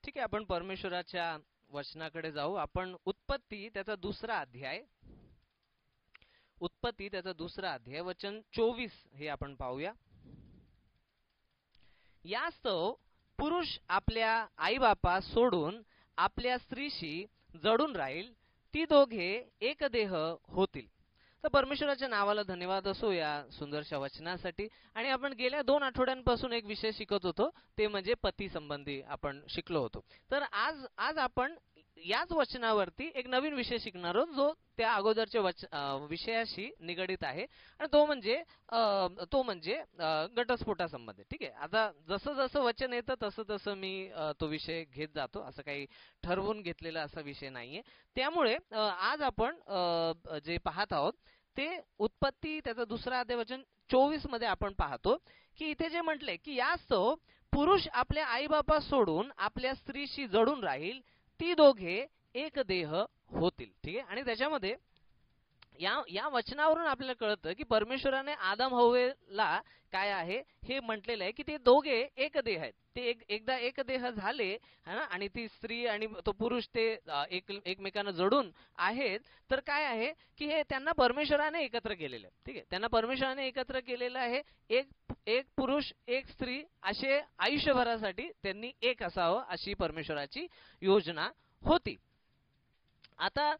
ठीक आहे, आपण परमेश्वराच्या वचनाकडे जाऊ. आपण उत्पत्ती त्याचा दुसरा अध्याय, वचन 24 हे आपण पाहूया. यास्तव पुरुष आपल्या आईबापा सोडून आपल्या स्त्रीशी जडून राहील, ती दोघे एक देह होतील. तर परमेश्वराच्या नावाला धन्यवाद असो या सुंदरशा वचनासाठी. आणि आपण गेल्या 2 आठवड्यांपासून एक विषय शिकत होतो, ते म्हणजे पती संबंधी आपण शिकलो होतो. तर आज आपण याच वचनावरती एक नवीन विषय शिकणार आहोत, जो त्या अगोदरच्या विषयाशी निगडित आहे. आणि तो म्हणजे घटस्फोटासंबंधी. ठीक आहे, आता जसं जसं वचन येतं तसं तसं मी तो विषय घेत जातो. असं काही ठरवून घेतलेला असा विषय नाहीये. त्यामुळे आज आपण जे पाहत आहोत ते उत्पत्ती त्याचा दुसरा अध्याय वचन 24 मध्ये आपण पाहतो की इथे जे म्हटले की यास्तव पुरुष आपल्या आईबापा सोडून आपल्या स्त्रीशी जडून राहील, ती दोघे एक देह होतील. ठीक आहे, आणि त्याच्यामध्ये या वचनावरून आपल्याला कळतं की परमेश्वराने आदम हव्वेला काय आहे हे म्हटलेलं आहे की ते दोघे एक देह आहेत. ते एकदा एक देह झाले है ना, आणि ती स्त्री आणि तो पुरुष ते एकमेकांना जडून आहेत. तर काय आहे की हे त्यांना परमेश्वराने एकत्र केलेलं आहे. ठीक आहे, त्यांना परमेश्वराने एकत्र केलेलं आहे. एक पुरुष एक स्त्री असे आयुष्यभरासाठी त्यांनी एक असावं अशी परमेश्वराची योजना होती. आता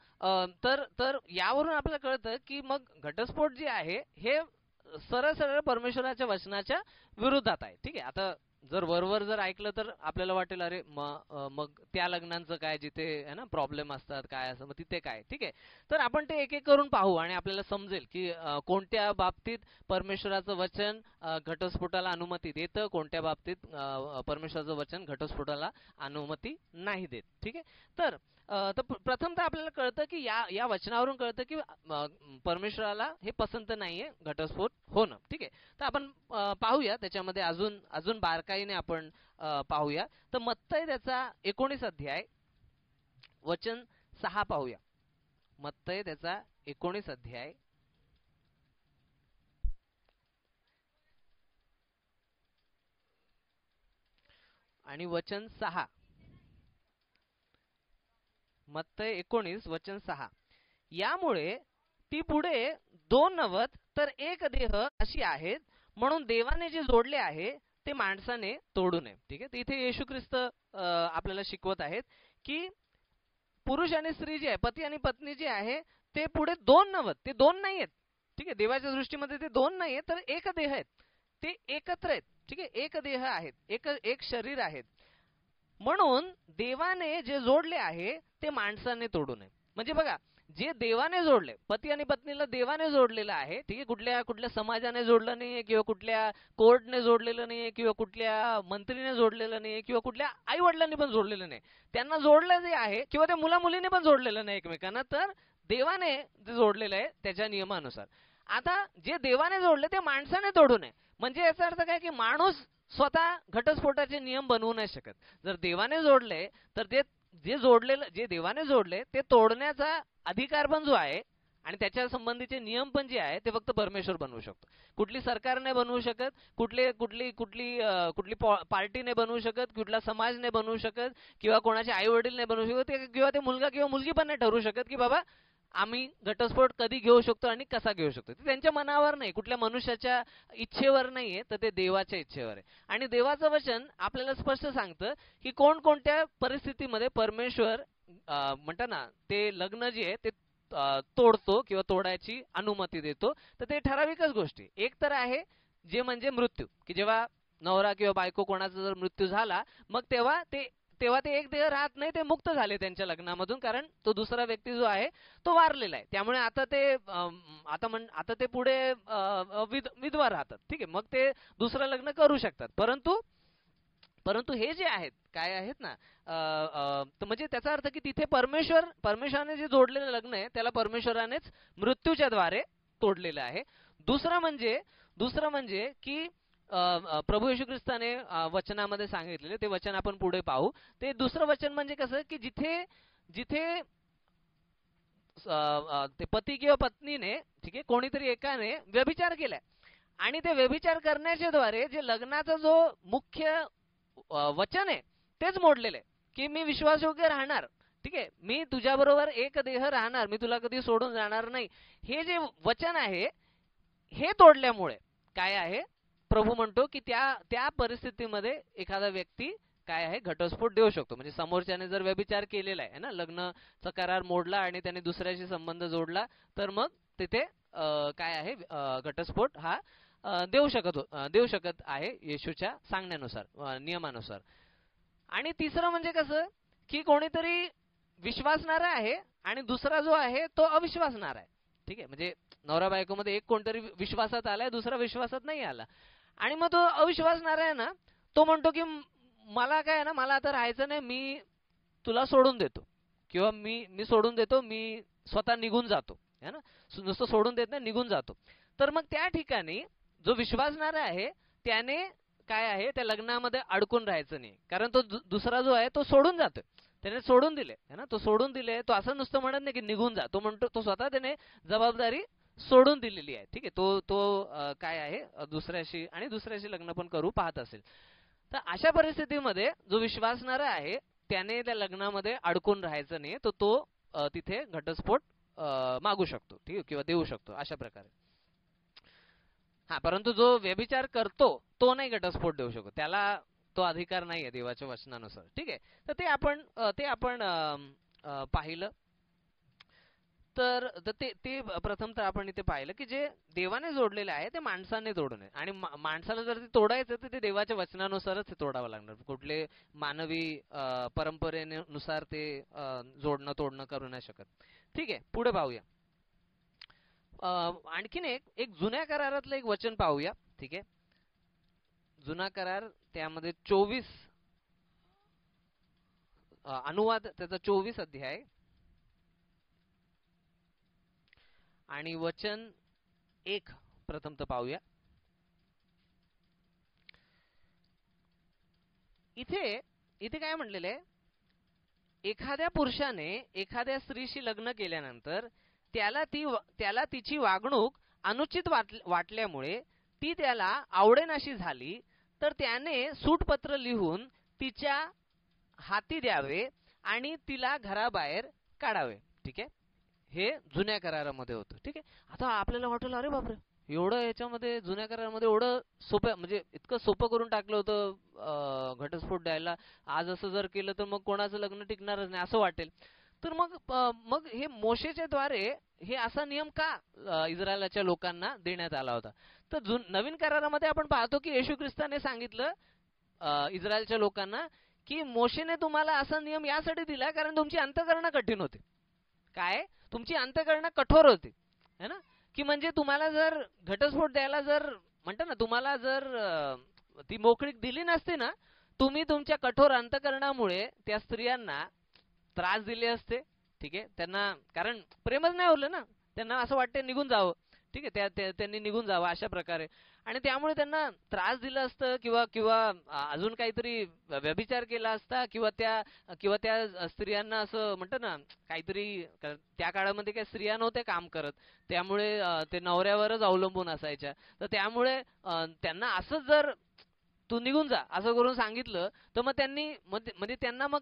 तर यावरून आपल्याला कळतं की मग घटस्फोट जे आहे हे सरळ सरळ परमेश्वराच्या वचनाच्या विरोधात आहे. ठीक आहे, आता जर वरवर जर ऐकलं तर आपल्याला वाटेल अरे मग त्या लग्नांचं काय, जिथे है ना प्रॉब्लेम असतात काय असं, मग तिथे काय. ठीक आहे, तर आपण ते एक एक करून पाहू आणि आपल्याला समजेल की कोणत्या बाबतीत परमेश्वराचं वचन घटस्फोटाला अनुमती देतं, कोणत्या बाबतीत परमेश्वराचं वचन घटस्फोटाला अनुमती नाही देत. ठीक आहे, तर प्रथमतः आपल्याला कळतं की या वचनावरून कळतं की परमेश्वराला हे पसंत नाहीये घटस्फोट होणं. ठीक आहे, तर आपण पाहूया त्याच्यामध्ये अजून बारकाईने आपण पाहूया. तर मत्तई त्याचा 19 अध्याय वचन 6 पाहूया. मत्तई त्याचा 19 अध्याय आणि वचन 6. मत्तई 19 वचन 6. यामुळे ती पुढे 2 नव्हत तर एक देह अशी आहेत, म्हणून देवाने जे जोडले आहे ते माणसाने तोडू नये. ठीक आहे, इथे येशू ख्रिस्त आपल्याला शिकवत आहेत की पुरुष आणि स्त्री जे आहे, पती आणि पत्नी जे आहे ते पुढे 2 नव्हत, ते 2 नाही आहेत. ठीक आहे, देवाच्या दृष्टीमध्ये ते 2 नाही आहेत तर एक देह आहेत, ते एकत्र आहेत. ठीक आहे, एक देह आहेत, एक शरीर आहेत. म्हणून देवाने जे जोडले आहे ते माणसाने तोडू नये. म्हणजे बघा, जे देवाने जोडले, पती आणि पत्नीला देवाने जोडलेलं आहे. ठीक आहे, कुठल्या समाजाने जोडलं नाहीये, किंवा कुठल्या कोर्टने जोडलेलं नाहीये, किंवा कुठल्या मंत्रीने जोडलेलं नाहीये, किंवा कुठल्या आई वडिलांनी पण जोडलेलं नाही. त्यांना जोडलं जे आहे, किंवा त्या मुला मुलीने पण जोडलेलं नाही एकमेकांना, तर देवाने जे जोडलेलं आहे त्याच्या नियमानुसार. आता जे देवाने जोडले ते माणसाने तोडू नये. म्हणजे याचा अर्थ काय की माणूस स्वतः घटस्फोटाचे नियम बनवू नाही शकत. जर देवाने जोडले तर ते जे देवाने जोडले ते तोडण्याचा अधिकार पण जो आहे आणि त्याच्या संबंधीचे नियम पण जे आहे ते फक्त परमेश्वर बनवू शकतो. कुठली सरकार नाही बनवू शकत, कुठली पार्टी नाही बनवू शकत, कुठला समाज नाही बनवू शकत, किंवा कोणाचे आई वडील नाही बनवू शकत, किंवा ते मुलगा किंवा मुलगी पण नाही ठरवू शकत की बाबा आम्ही घटस्फोट कधी घेऊ शकतो आणि कसा घेऊ शकतो. ते त्यांच्या मनावर नाही, कुठल्या मनुष्याच्या इच्छेवर नाहीये, तर ते देवाच्या इच्छेवर आहे. आणि देवाचं वचन आपल्याला स्पष्ट सांगतं की कोणकोणत्या परिस्थितीमध्ये परमेश्वर म्हणतात ना ते लग्न जे आहे ते तोडतो किंवा तोडायची अनुमती देतो. तर ते ठराविकच गोष्टी. एक तर आहे जे म्हणजे मृत्यू, की जेव्हा नवरा किंवा बायको कोणाचा जर मृत्यू झाला, मग तेव्हा ते एक देह राहत नाही, ते मुक्त झाले त्यांच्या लग्नामधून, कारण तो दुसरा व्यक्ती जो आहे तो वारलेला आहे. त्यामुळे आता ते पुढे विधवा राहतात. ठीक आहे, मग ते दुसरं लग्न करू शकतात. परंतु हे जे आहेत काय आहेत ना, म्हणजे त्याचा अर्थ की तिथे परमेश्वराने जे जोडलेलं लग्न आहे त्याला परमेश्वरानेच मृत्यूच्या द्वारे तोडलेलं आहे. दुसरं म्हणजे की प्रभू येशू ख्रिस्ताने वचनामध्ये सांगितलेले ते वचन आपण पुढे पाहू. ते दुसरं वचन म्हणजे कसं की जिथे ते पती किंवा पत्नीने, ठीक आहे, कोणीतरी एकाने व्यभिचार केलाय आणि ते व्यभिचार करण्याच्या द्वारे जे लग्नाचा जो मुख्य वचन आहे तेच मोडलेलं आहे, की मी विश्वासयोग्य राहणार, ठीक आहे, मी तुझ्याबरोबर एक देह राहणार, मी तुला कधी सोडून जाणार नाही, हे जे वचन आहे हे तोडल्यामुळे काय आहे, प्रभू म्हणतो की त्या त्या परिस्थितीमध्ये एखादा व्यक्ती काय आहे घटस्फोट देऊ शकतो. म्हणजे समोरच्याने जर व्यभिचार केलेला आहे ना, लग्नाचा करार मोडला आणि त्याने दुसऱ्याशी संबंध जोडला, तर मग तिथे काय आहे घटस्फोट हा देऊ शकत आहे येशूच्या सांगण्यानुसार, नियमानुसार. आणि तिसरं म्हणजे कसं की कोणीतरी विश्वासणारा आहे आणि दुसरा जो आहे तो अविश्वासणारा आहे, ठीक आहे. म्हणजे नवरा बायकोमध्ये एक कोणतरी विश्वासात आलाय, दुसरा विश्वासात नाही आला, आणि मग तो अविश्वासणारा आहे ना, तो म्हणतो की मला काय आहे ना, मला आता राहायचं नाही, मी तुला सोडून देतो, किंवा मी सोडून देतो, मी स्वतः निघून जातो, है ना, नुसतं सोडून देत नाही, निघून जातो. तर मग त्या ठिकाणी जो विश्वासणारा आहे त्याने काय आहे त्या लग्नामध्ये अडकून राहायचं नाही, कारण तो दुसरा जो आहे तो सोडून जातोय, त्याने सोडून दिले है ना, तो सोडून दिले, तो असं नुसतं म्हणत नाही की निघून जा, तो म्हणतो तो स्वतः त्याने जबाबदारी सोडून दिलेली आहे, ठीक आहे. तो काय आहे दुसऱ्याशी लग्न पण करू पाहत असेल. तर अशा परिस्थितीमध्ये जो विश्वासणारा आहे त्याने त्या लग्नामध्ये अडकून राहायचं नाही, तो तिथे घटस्फोट मागू शकतो, ठीक आहे, किंवा देऊ शकतो अशा प्रकारे. हा, परंतु जो व्यभिचार करतो तो नाही घटस्फोट देऊ शकतो, त्याला तो अधिकार नाहीये देवाच्या वचनानुसार, ठीक आहे. तर ते आपण पाहिलं. तर ते प्रथम तर आपण इथे पाहिलं की जे देवाने जोडलेले आहे ते माणसाने तोडू नये, आणि माणसाला जर ते तोडायचं तर ते देवाच्या वचनानुसारच तोडावं लागणार, कुठले मानवी परंपरेनुसार ते जोडणं तोडणं करू नाही शकत, ठीक आहे. पुढे पाहूया. आणखीन एक जुन्या करारातलं एक वचन पाहूया, ठीक आहे. जुना करार त्यामध्ये 24 अनुवाद, त्याचा 24 अध्याय आणि वचन 1 प्रथम तर पाहूया. इथे काय म्हटलेलं आहे, एखाद्या पुरुषाने एखाद्या स्त्रीशी लग्न केल्यानंतर त्याला तिची वागणूक अनुचित वाटल्यामुळे ती त्याला आवडेनाशी झाली, तर त्याने सूटपत्र लिहून तिच्या हाती द्यावे आणि तिला घराबाहेर काढावे, ठीक आहे. हे जुन्या करारामध्ये होतं, ठीक आहे. आता आपल्याला वाटलं अरे बापरे, एवढं याच्यामध्ये जुन्या करारामध्ये एवढं सोपं, म्हणजे इतकं सोपं करून टाकलं होतं घटस्फोट द्यायला, आज असं जर केलं तर मग कोणाचं लग्न टिकणारच नाही असं वाटेल. तर मग हे मोशेच्या द्वारे हे असा नियम का इस्रायलाच्या लोकांना देण्यात आला होता. तर नवीन करारामध्ये आपण पाहतो की येशू ख्रिस्ताने सांगितलं इस्रायलच्या लोकांना की मोशेने तुम्हाला असा नियम यासाठी दिला कारण तुमची अंतःकरणं कठीण होती. काय, तुमची अंतःकरणं कठोर होती, है ना, की म्हणजे तुम्हाला जर घटस्फोट द्यायला जर म्हणतात ना, तुम्हाला जर ती मोकळीक दिली नसती ना, तुम्ही तुमच्या कठोर अंतःकरणामुळे त्या स्त्रियांना त्रास दिले असते, ठीक आहे. त्यांना कारण प्रेमच नाही उरलं ना, त्यांना असं वाटते निघून जावं, ठीक आहे, त्यांनी निघून जावं अशा प्रकारे, आणि त्यामुळे त्यांना त्रास दिला असतं, किंवा अजून काहीतरी व्यभिचार केला असता, किंवा त्या स्त्रियांना असं म्हणतात ना काहीतरी, त्या काळामध्ये काही स्त्रिया नव्हत्या काम करत, त्यामुळे ते नवऱ्यावरच अवलंबून असायच्या, तर त्यामुळे त्यांना असंच जर तू निघून जा असं करून सांगितलं, तर मग त्यांनी म्हणजे त्यांना मग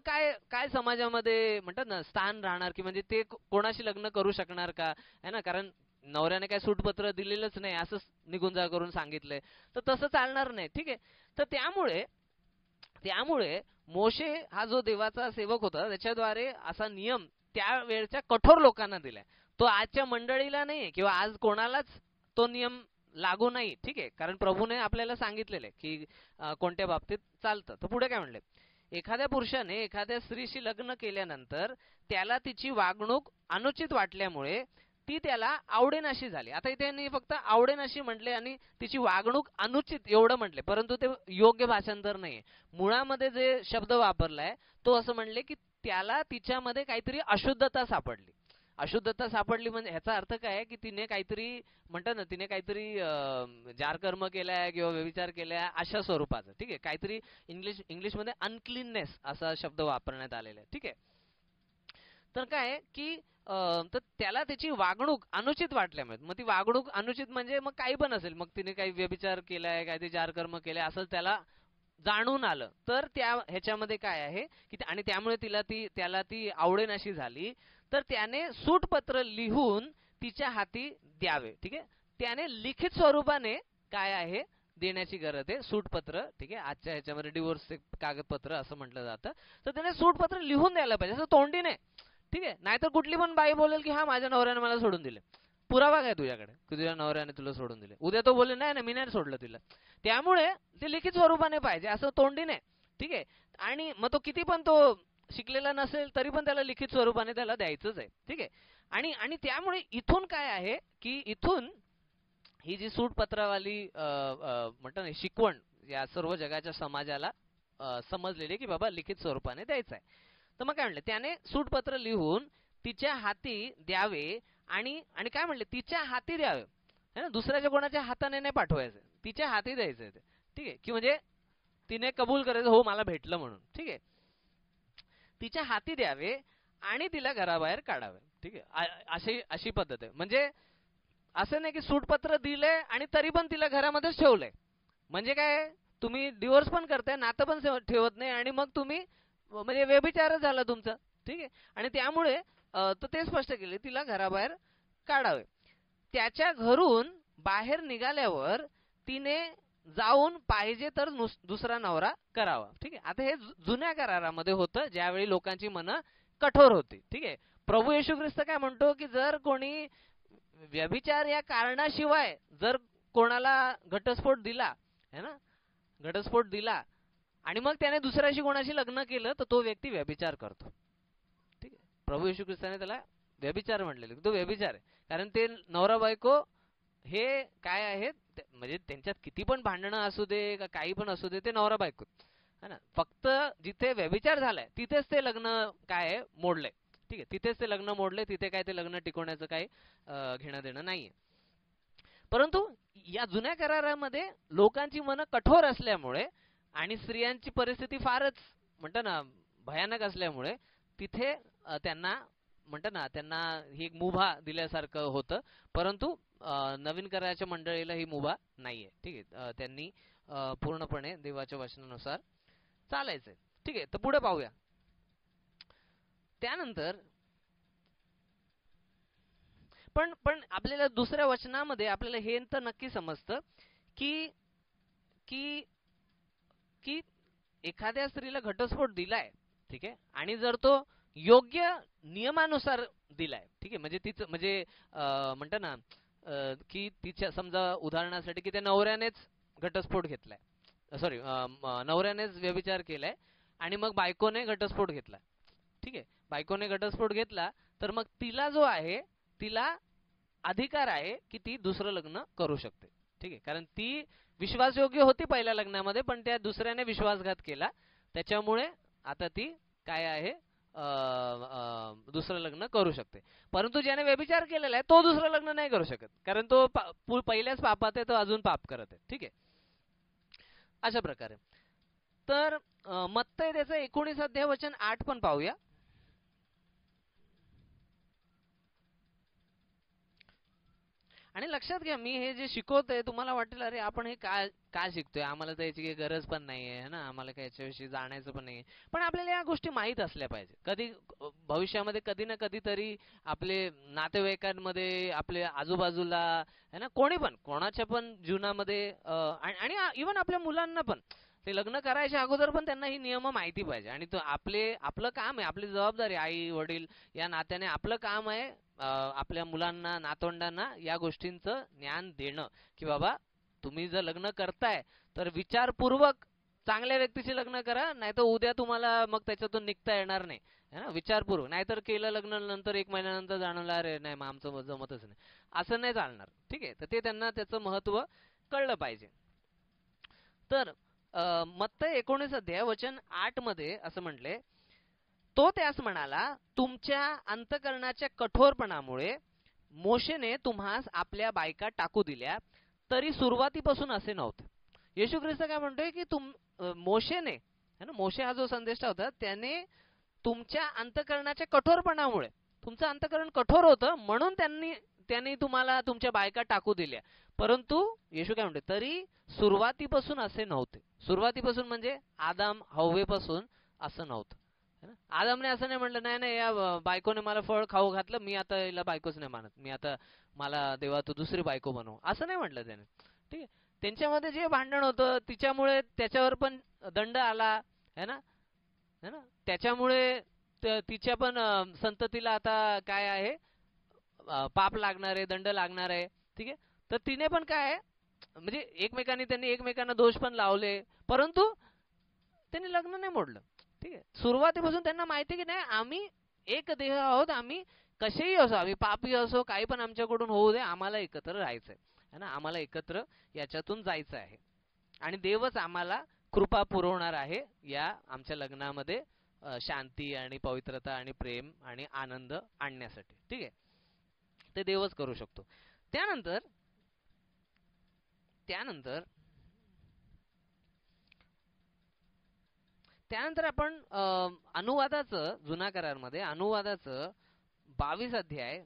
काय समाजामध्ये म्हणतात ना स्थान राहणार, की म्हणजे ते कोणाशी लग्न करू शकणार का, है ना, कारण नवऱ्याने काय सूटपत्र दिलेलंच नाही, असंच निघून जा करून सांगितलंय, तर तसं चालणार नाही, ठीक आहे. तर त्यामुळे मोशे हा जो देवाचा सेवक होता त्याच्याद्वारे असा नियम त्यावेळच्या कठोर लोकांना दिलाय, तो आजच्या मंडळीला नाही किंवा आज कोणालाच तो नियम लागू नाही, ठीक आहे, कारण प्रभूने आपल्याला सांगितलेले की कोणत्या बाबतीत चालतं. तर पुढे काय म्हणले, एखाद्या पुरुषाने एखाद्या स्त्रीशी लग्न केल्यानंतर त्याला तिची वागणूक अनुचित वाटल्यामुळे ती त्याला आवडेनाशी झाली. आता इथे फक्त आवडेनाशी म्हटले आणि तिची वागणूक अनुचित एवढं म्हटले, परंतु ते योग्य भाषांतर नाहीये. मुळामध्ये जे शब्द वापरलाय तो असं म्हणले की त्याला तिच्यामध्ये काहीतरी अशुद्धता सापडली. अशुद्धता सापडली म्हणजे ह्याचा अर्थ काय की तिने काहीतरी म्हणतात ना, तिने काहीतरी जारकर्म केलाय किंवा व्यभिचार केलाय अशा स्वरूपाचं, ठीक आहे. काहीतरी इंग्लिशमध्ये अनक्लीननेस असा शब्द वापरण्यात आलेला आहे, ठीक आहे. तर काय की तर त्याला त्याची वागणूक अनुचित वाटल्यामुळे, मग ती वागणूक अनुचित म्हणजे मग काही पण असेल, मग तिने काही व्यभिचार केलाय, काही ते जारकर्म केलाय असं त्याला जाणून आलं तर त्या ह्याच्यामध्ये काय आहे की आणि त्यामुळे त्याला ती आवडेनाशी झाली, तर त्याने सूटपत्र लिहून तिच्या हाती द्यावे. ठीक आहे, त्याने लिखित स्वरूपाने काय आहे देण्याची गरज आहे, सूटपत्र. ठीक आहे, आजच्या ह्याच्यामध्ये डिवोर्स कागदपत्र असं म्हटलं जातं. तर त्याने सूटपत्र लिहून द्यायला पाहिजे, असं तोंडी नाही. ठीक आहे, नाहीतर कुठली पण बाई बोलेल की हा माझ्या नवऱ्याने मला सोडून दिले. पुरावा काय तुझ्याकडे की तुझ्या नवऱ्याने तुला सोडून दिले? उद्या तो बोले नाही ना मी नाही सोडलं तिला. त्यामुळे ते लिखित स्वरूपाने पाहिजे, असं तोंडी नाही. ठीक आहे, आणि मग तो किती पण तो शिकलेला नसेल तरी पण त्याला लिखित स्वरूपाने त्याला द्यायचंच आहे. ठीक आहे, आणि आणि त्यामुळे इथून काय आहे की इथून ही जी सूटपत्रावाली म्हणतात ना शिकवण या सर्व जगाच्या समाजाला समजलेली की बाबा लिखित स्वरूपाने द्यायचं आहे. तर मग काय म्हणले, त्याने सूटपत्र लिहून तिच्या हाती द्यावे आणि आणि काय म्हणले तिच्या हाती द्यावे, है ना, दुसऱ्याच्या कोणाच्या हाताने नाही पाठवायचं, तिच्या हाती द्यायचं ते. ठीक आहे, की म्हणजे तिने कबूल करायचं हो मला भेटलं म्हणून. ठीक आहे, तिच्या हाती द्यावे आणि तिला घराबाहेर काढावे. ठीक आहे, अशी पद्धत आहे. म्हणजे असं नाही की सूटपत्र दिले आणि तरी पण तिला घरामध्येच ठेवलंय. म्हणजे काय, तुम्ही डिवोर्स पण करताय, नातं पण ठेवत नाही आणि मग तुम्ही म्हणजे व्यभिचारच झाला तुमचा. ठीक आहे, आणि त्यामुळे तर ते स्पष्ट केले तिला घराबाहेर काढावे. त्याच्या घरून बाहेर निघाल्यावर तिने जाऊन पाहिजे तर दुसरा नवरा करावा. ठीक आहे, आता हे जुन्या करारामध्ये होतं, ज्यावेळी लोकांची मनं कठोर होती. ठीक आहे, प्रभू येशू ख्रिस्त काय म्हणतो की जर कोणी व्यभिचार या कारणाशिवाय जर कोणाला घटस्फोट दिला, है ना, घटस्फोट दिला आणि मग त्याने दुसऱ्याशी कोणाशी लग्न केलं तर तो व्यक्ती व्यभिचार करतो. ठीक आहे, प्रभू येशू ख्रिस्ताने त्याला व्यभिचार म्हटलेले, तो व्यभिचार आहे. कारण ते नवरा बायको हे काय आहेत, म्हणजे त्यांच्यात किती पण भांडणं असू दे का काही पण असू दे, ते नवरा बायको है ना. फक्त जिथे व्यभिचार झालाय तिथेच ते लग्न काय आहे मोडलंय. ठीक आहे, तिथेच ते लग्न मोडले, तिथे काय ते लग्न टिकवण्याचं काही घेणं देणं नाहीये. परंतु या जुन्या करारामध्ये लोकांची मनं कठोर असल्यामुळे आणि स्त्रियांची परिस्थिती फारच म्हणतात ना भयानक असल्यामुळे तिथे त्यांना म्हणतात ना त्यांना ही एक मुभा दिल्यासारखं होतं. परंतु नवीन कराराच्या मंडळीला ही मुभा नाहीये. ठीक आहे, त्यांनी पूर्णपणे देवाच्या वचनानुसार चालायचंय. ठीक आहे, तर पुढे पाहूया. त्यानंतर पण आपल्याला दुसऱ्या वचनामध्ये आपल्याला हे तर नक्की समजतं की की की एखाद्या स्त्रीला घटस्फोट दिलाय. ठीक आहे, आणि जर तो योग्य नियमानुसार दिलाय. ठीक आहे, म्हणजे तिचं म्हणजे म्हणतात ना की तिच्या समजा उदाहरणासाठी की त्या नवऱ्यानेच घटस्फोट घेतलाय, सॉरी नवऱ्यानेच व्यभिचार केलाय आणि मग बायकोने घटस्फोट घेतला. ठीक आहे, बायकोने घटस्फोट घेतला तर मग तिला जो आहे तिला अधिकार आहे की ती दुसरं लग्न करू शकते. ठीक आहे, कारण ती विश्वासयोग्य होती पहिल्या लग्नामध्ये पण त्या दुसऱ्याने विश्वासघात केला, त्याच्यामुळे आता ती काय आहे दुसरं लग्न करू शकते. परंतु ज्याने व्यभिचार केलेला आहे तो दुसरं लग्न नाही करू शकत, कारण तो पहिल्याच पापात आहे, तो अजून पाप करत आहे. ठीक आहे, अशा प्रकारे. तर मत्तई त्याचं 19 अध्याय वचन 8 पण पाहूया. आणि लक्षात घ्या, मी हे जे शिकवतोय तुम्हाला वाटेल अरे आपण हे का शिकतोय, आम्हाला तर याची काही गरज पण नाहीये ना, आम्हाला काही याच्याविषयी जाणायचं पण नाहीये. पण आपल्याला या गोष्टी माहीत असल्या पाहिजे. कधी भविष्यामध्ये कधी ना कधीतरी आपले नातेवाईकांमध्ये आपले आजूबाजूला है ना कोणी पण कोणाच्या पण जीवनामध्ये आणि इव्हन आपल्या मुलांना पण ते लग्न करायच्या अगोदर पण त्यांना ही नियम माहिती पाहिजे. आणि तो आपलं काम आहे, आपली जबाबदारी, आई वडील या नात्याने आपलं काम आहे आपल्या मुलांना नातवंडांना या गोष्टींचं ज्ञान देणं की बाबा तुम्ही जर लग्न करताय तर विचारपूर्वक चांगल्या व्यक्तीशी लग्न करा, नाहीतर उद्या तुम्हाला मग त्याच्यातून निघता येणार नाही, है ना. विचारपूर्वक, नाहीतर केलं लग्न नंतर 1 महिन्यानंतर जाणवलं अरे नाही मग आमचं जमतच नाही, असं नाही चालणार. ठीक आहे, तर ते त्यांना त्याचं महत्त्व कळलं पाहिजे. तर मत्तई 19 अध्याय वचन 8 मध्ये असं म्हटले, तो त्यास म्हणाला तुमच्या अंतकरणाच्या कठोरपणामुळे मोशेने तुम्हास आपल्या बायका टाकू दिल्या, तरी सुरुवातीपासून असे नव्हते. येशू ख्रिस्त काय म्हणतोय की मोशेने है ना, मोशे हा जो संदेश होता त्याने तुमच्या अंतकरणाच्या कठोरपणामुळे, तुमचं अंतकरण कठोर होतं म्हणून त्यांनी तुम्हाला तुमच्या बायका टाकू दिल्या. परंतु येशू काय म्हणते तरी सुरुवातीपासून असे नव्हते. सुरुवातीपासून म्हणजे आदाम हव्वेपासून असं नव्हतं. आदामने असं नाही म्हटलं, नाही नाही या बायकोने मला फळ खाऊ घातलं, मी आता याला बायकोच नाही मानत, मी आता मला देवा तू दुसरी बायको बनव, असं नाही म्हटलं त्याने. ठीक आहे, त्यांच्यामध्ये जे भांडण होतं तिच्यामुळे त्याच्यावर पण दंड आला है ना, है ना. त्याच्यामुळे तिच्या पण संततीला आता काय आहे, पाप लागणार आहे, दंड लागणार आहे. ठीक आहे, तर तिने पण काय आहे, म्हणजे एकमेकांनी त्यांनी एकमेकांना दोष पण लावले, परंतु त्यांनी लग्न नाही मोडलं. ठीक आहे, सुरुवातीपासून त्यांना माहिती की नाही आम्ही एक देह आहोत, आम्ही कसेही असो, आम्ही पापी असो, काही पण आमच्याकडून होऊ दे, आम्हाला एकत्र राहायचंय है ना, आम्हाला एकत्र याच्यातून जायचं आहे. आणि देवच आम्हाला कृपा पुरवणार आहे या आमच्या लग्नामध्ये शांती आणि पवित्रता आणि प्रेम आणि आनंद आणण्यासाठी. ठीक आहे, ते देवच करू शकतो. त्यानंतर त्यानंतर त्यानंतर आपण अनुवादाचं, जुना करारमध्ये अनुवादाचं 22 अध्याय